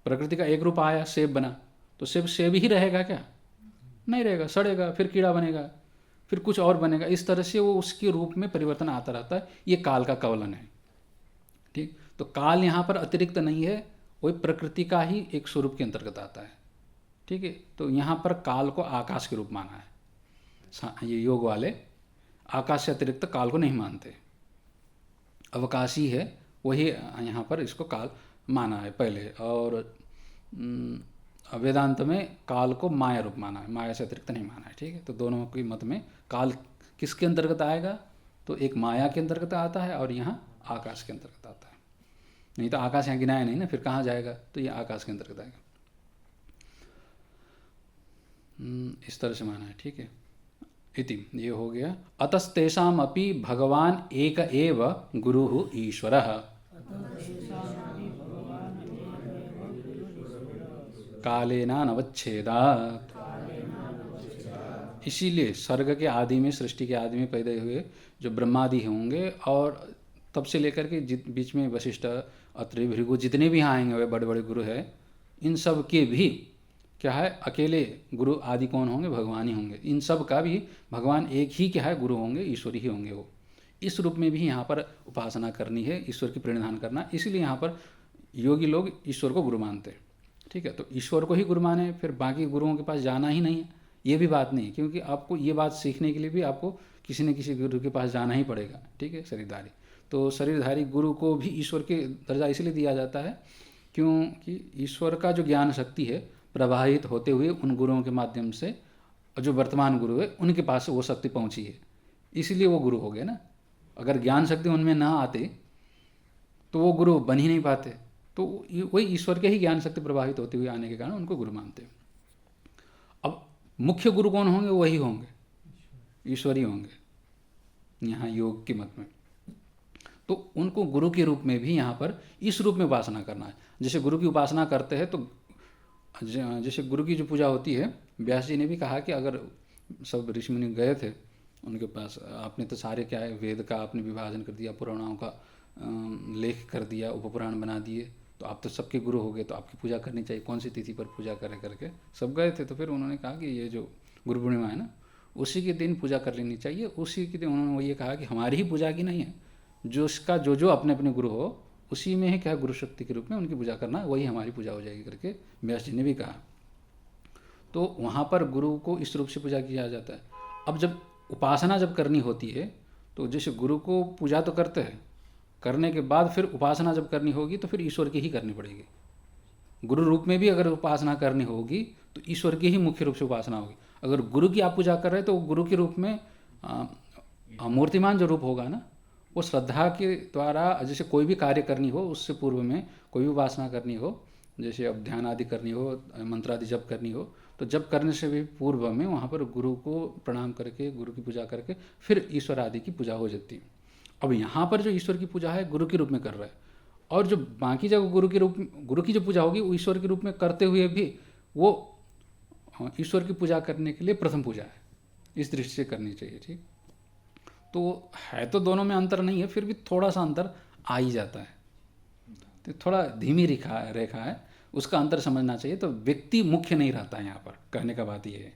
प्रकृति का एक रूप आया, सेब बना, तो सेब ही रहेगा क्या? नहीं रहेगा, सड़ेगा, फिर कीड़ा बनेगा, फिर कुछ और बनेगा। इस तरह से वो उसके रूप में परिवर्तन आता रहता है। ये काल का कवलन है। ठीक, तो काल यहाँ पर अतिरिक्त नहीं है, वही प्रकृति का ही एक स्वरूप के अंतर्गत आता है। ठीक है, तो यहाँ पर काल को आकाश के रूप माना है। ये योग वाले आकाश से अतिरिक्त काल को नहीं मानते, अवकाशी है, वही यहाँ पर इसको काल माना है पहले। और वेदांत में काल को माया रूप माना है, माया से अतिरिक्त नहीं माना है। ठीक है, तो दोनों के मत में काल किसके अंतर्गत आएगा, तो एक माया के अंतर्गत आता है और यहाँ आकाश के अंतर्गत आता है। नहीं तो आकाश यहाँ गिनाया नहीं ना, फिर कहाँ जाएगा, तो ये आकाश के अंतर्गत आएगा। इस तरह से माना है। ठीक है, इति ये हो गया। अतस्तेषाम अपि भगवान एक एव गुरुः ईश्वरः कालेनानवच्छेदात्। इसीलिए स्वर्ग के आदि में, सृष्टि के आदि में पैदा हुए जो ब्रह्मादि होंगे, और तब से लेकर के बीच में वशिष्ठ, अत्रि, भृगु जितने भी यहाँ आएंगे वे बड़े बड़े गुरु हैं, इन सब के भी क्या है, अकेले गुरु आदि कौन होंगे, भगवान ही होंगे। इन सब का भी भगवान एक ही क्या है, गुरु होंगे, ईश्वर ही होंगे। वो इस रूप में भी यहाँ पर उपासना करनी है, ईश्वर की प्रणिधान करना। इसलिए यहाँ पर योगी लोग ईश्वर को गुरु मानते हैं। ठीक है, तो ईश्वर को ही गुरु माने, फिर बाकी गुरुओं के पास जाना ही नहीं है, ये भी बात नहीं, क्योंकि आपको ये बात सीखने के लिए भी आपको किसी न किसी गुरु के पास जाना ही पड़ेगा। ठीक है, शरीरधारी, तो शरीरधारी गुरु को भी ईश्वर के दर्जा इसलिए दिया जाता है क्योंकि ईश्वर का जो ज्ञान शक्ति है प्रवाहित होते हुए उन गुरुओं के माध्यम से, जो वर्तमान गुरु है उनके पास वो शक्ति पहुंची है, इसलिए वो गुरु हो गए ना। अगर ज्ञान शक्ति उनमें ना आते तो वो गुरु बन ही नहीं पाते। तो वही ईश्वर के ही ज्ञान शक्ति प्रवाहित होते हुए आने के कारण उनको गुरु मानते हैं। मुख्य गुरु कौन होंगे? वही होंगे, ईश्वरी होंगे यहाँ योग के मत में। तो उनको गुरु के रूप में भी यहाँ पर इस रूप में उपासना करना है। जैसे गुरु की उपासना करते हैं तो जैसे गुरु की जो पूजा होती है, व्यास जी ने भी कहा कि अगर सब ऋषि मुनि गए थे उनके पास, आपने तो सारे क्या है वेद का आपने विभाजन कर दिया, पुराणों का लेख कर दिया, उपपुराण बना दिए, तो आप तो सबके गुरु हो गए, तो आपकी पूजा करनी चाहिए, कौन सी तिथि पर पूजा करें करके सब गए थे। तो फिर उन्होंने कहा कि ये जो गुरु पूर्णिमा है ना, उसी के दिन पूजा कर लेनी चाहिए। उसी के दिन उन्होंने ये कहा कि हमारी ही पूजा की नहीं है, जो इसका जो अपने अपने गुरु हो उसी में ही क्या गुरु शक्ति के रूप में उनकी पूजा करना, वही हमारी पूजा हो जाएगी करके व्यास जी ने भी कहा। तो वहाँ पर गुरु को इस रूप से पूजा किया जाता है। अब जब उपासना जब करनी होती है तो जैसे गुरु को पूजा तो करते हैं, करने के बाद फिर उपासना जब करनी होगी तो फिर ईश्वर की ही करनी पड़ेगी। गुरु रूप में भी अगर उपासना करनी होगी तो ईश्वर की ही मुख्य रूप से उपासना होगी। अगर गुरु की आप पूजा कर रहे हैं तो गुरु के रूप में मूर्तिमान जो रूप होगा ना, वो श्रद्धा के द्वारा जैसे कोई भी कार्य करनी हो उससे पूर्व में कोई भी उपासना करनी हो, जैसे अब ध्यान आदि करनी हो, मंत्र आदि जप करनी हो, तो जप करने से भी पूर्व में वहाँ पर गुरु को प्रणाम करके गुरु की पूजा करके फिर ईश्वर आदि की पूजा हो जाती है। अब यहाँ पर जो ईश्वर की पूजा है गुरु के रूप में कर रहा है, और जो बाकी जगह गुरु की जो पूजा होगी वो ईश्वर के रूप में करते हुए भी वो ईश्वर की पूजा करने के लिए प्रथम पूजा है, इस दृष्टि से करनी चाहिए। ठीक, तो है तो दोनों में अंतर नहीं है, फिर भी थोड़ा सा अंतर आ ही जाता है, तो थोड़ा धीमी रेखा है, उसका अंतर समझना चाहिए। तो व्यक्ति मुख्य नहीं रहता है यहाँ पर, कहने का बात यह है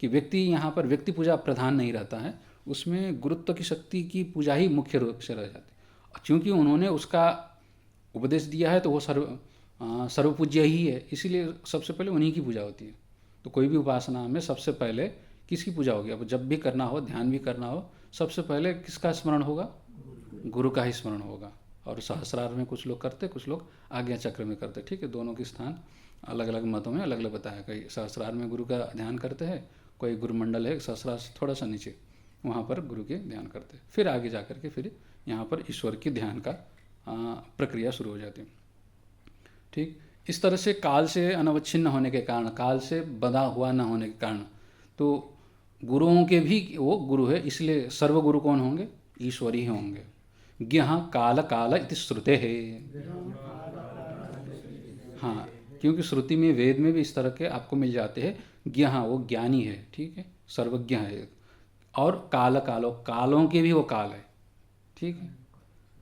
कि व्यक्ति यहाँ पर व्यक्ति पूजा प्रधान नहीं रहता है, उसमें गुरुत्व की शक्ति की पूजा ही मुख्य रूप से रह जाती है। क्योंकि उन्होंने उसका उपदेश दिया है तो वो सर्वपूज्य ही है, इसीलिए सबसे पहले उन्हीं की पूजा होती है। तो कोई भी उपासना में सबसे पहले किसकी पूजा होगी? अब जब भी करना हो, ध्यान भी करना हो, सबसे पहले किसका स्मरण होगा? गुरु का ही स्मरण होगा। और सहस्रार में कुछ लोग करते, कुछ लोग आज्ञा चक्र में करते। ठीक है, दोनों के स्थान अलग अलग मतों में अलग अलग बताया। कई सहस्रार में गुरु का ध्यान करते हैं, कोई गुरुमंडल है सहस्रार से थोड़ा सा नीचे, वहाँ पर गुरु के ध्यान करते हैं, फिर आगे जा करके फिर यहाँ पर ईश्वर के ध्यान का प्रक्रिया शुरू हो जाती है। ठीक, इस तरह से काल से अनवच्छिन्न होने के कारण, काल से बंधा हुआ न होने के कारण, तो गुरुओं के भी वो गुरु है, इसलिए सर्वगुरु कौन होंगे? ईश्वरी ही होंगे। ज्ञः काल काल इति श्रुते है। हाँ, क्योंकि श्रुति में वेद में भी इस तरह के आपको मिल जाते हैं। ज्ञः वो ज्ञानी है, ठीक है, सर्वज्ञ है, और काल कालों के भी वो काल है। ठीक है,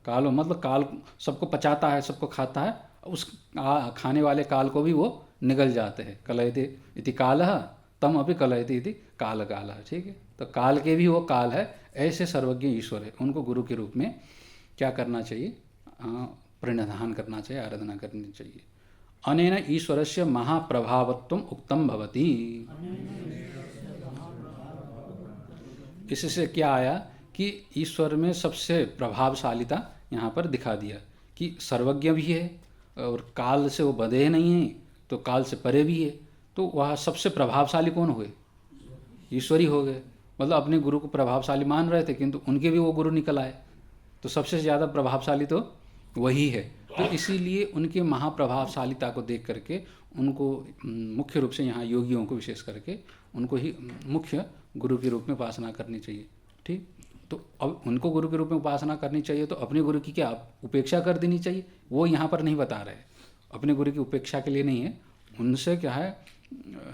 कालो मतलब काल सबको पचाता है, सबको खाता है, उस खाने वाले काल को भी वो निगल जाते हैं। कलयते इति कालः तम अपि कलयते इति काल कालः। ठीक है, तो काल के भी वो काल है। ऐसे सर्वज्ञ ईश्वर है, उनको गुरु के रूप में क्या करना चाहिए? प्रणिधान करना चाहिए, आराधना करनी चाहिए। अनेन ईश्वरस्य महाप्रभावत्वम उक्तम भवति। इससे क्या आया कि ईश्वर में सबसे प्रभावशालिता यहाँ पर दिखा दिया कि सर्वज्ञ भी है और काल से वो बंधे नहीं है, तो काल से परे भी है। तो वह सबसे प्रभावशाली कौन हुए? ईश्वरी हो गए। मतलब अपने गुरु को प्रभावशाली मान रहे थे, किंतु उनके भी वो गुरु निकल आए, तो सबसे ज़्यादा प्रभावशाली तो वही है। तो इसीलिए उनके महाप्रभावशालिता को देख करके उनको मुख्य रूप से यहाँ योगियों को विशेष करके उनको ही मुख्य गुरु के रूप में उपासना करनी चाहिए। ठीक, तो अब उनको गुरु के रूप में उपासना करनी चाहिए, तो अपने गुरु की क्या उपेक्षा कर देनी चाहिए? वो यहाँ पर नहीं बता रहे, अपने गुरु की उपेक्षा के लिए नहीं है। उनसे क्या है,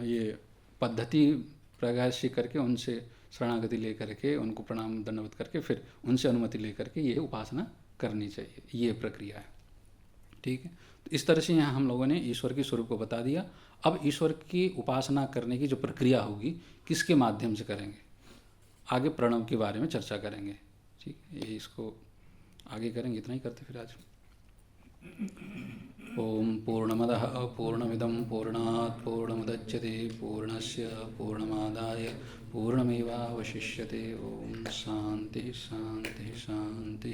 ये पद्धति प्रकाशित करके उनसे शरणागति ले करके उनको प्रणाम दंडवत करके फिर उनसे अनुमति ले करके ये उपासना करनी चाहिए, ये प्रक्रिया है। ठीक है, तो इस तरह से यहाँ हम लोगों ने ईश्वर के स्वरूप को बता दिया। अब ईश्वर की उपासना करने की जो प्रक्रिया होगी किसके माध्यम से करेंगे, आगे प्रणव के बारे में चर्चा करेंगे। ठीक है, ये इसको आगे करेंगे, इतना ही करते फिर आज। ओम पूर्णमदः पूर्णमिदं पूर्णात् पूर्णमुदच्यते पूर्णस्य पूर्णमादाय पूर्णमेवावशिष्यते। ओम शांति शांति शांति।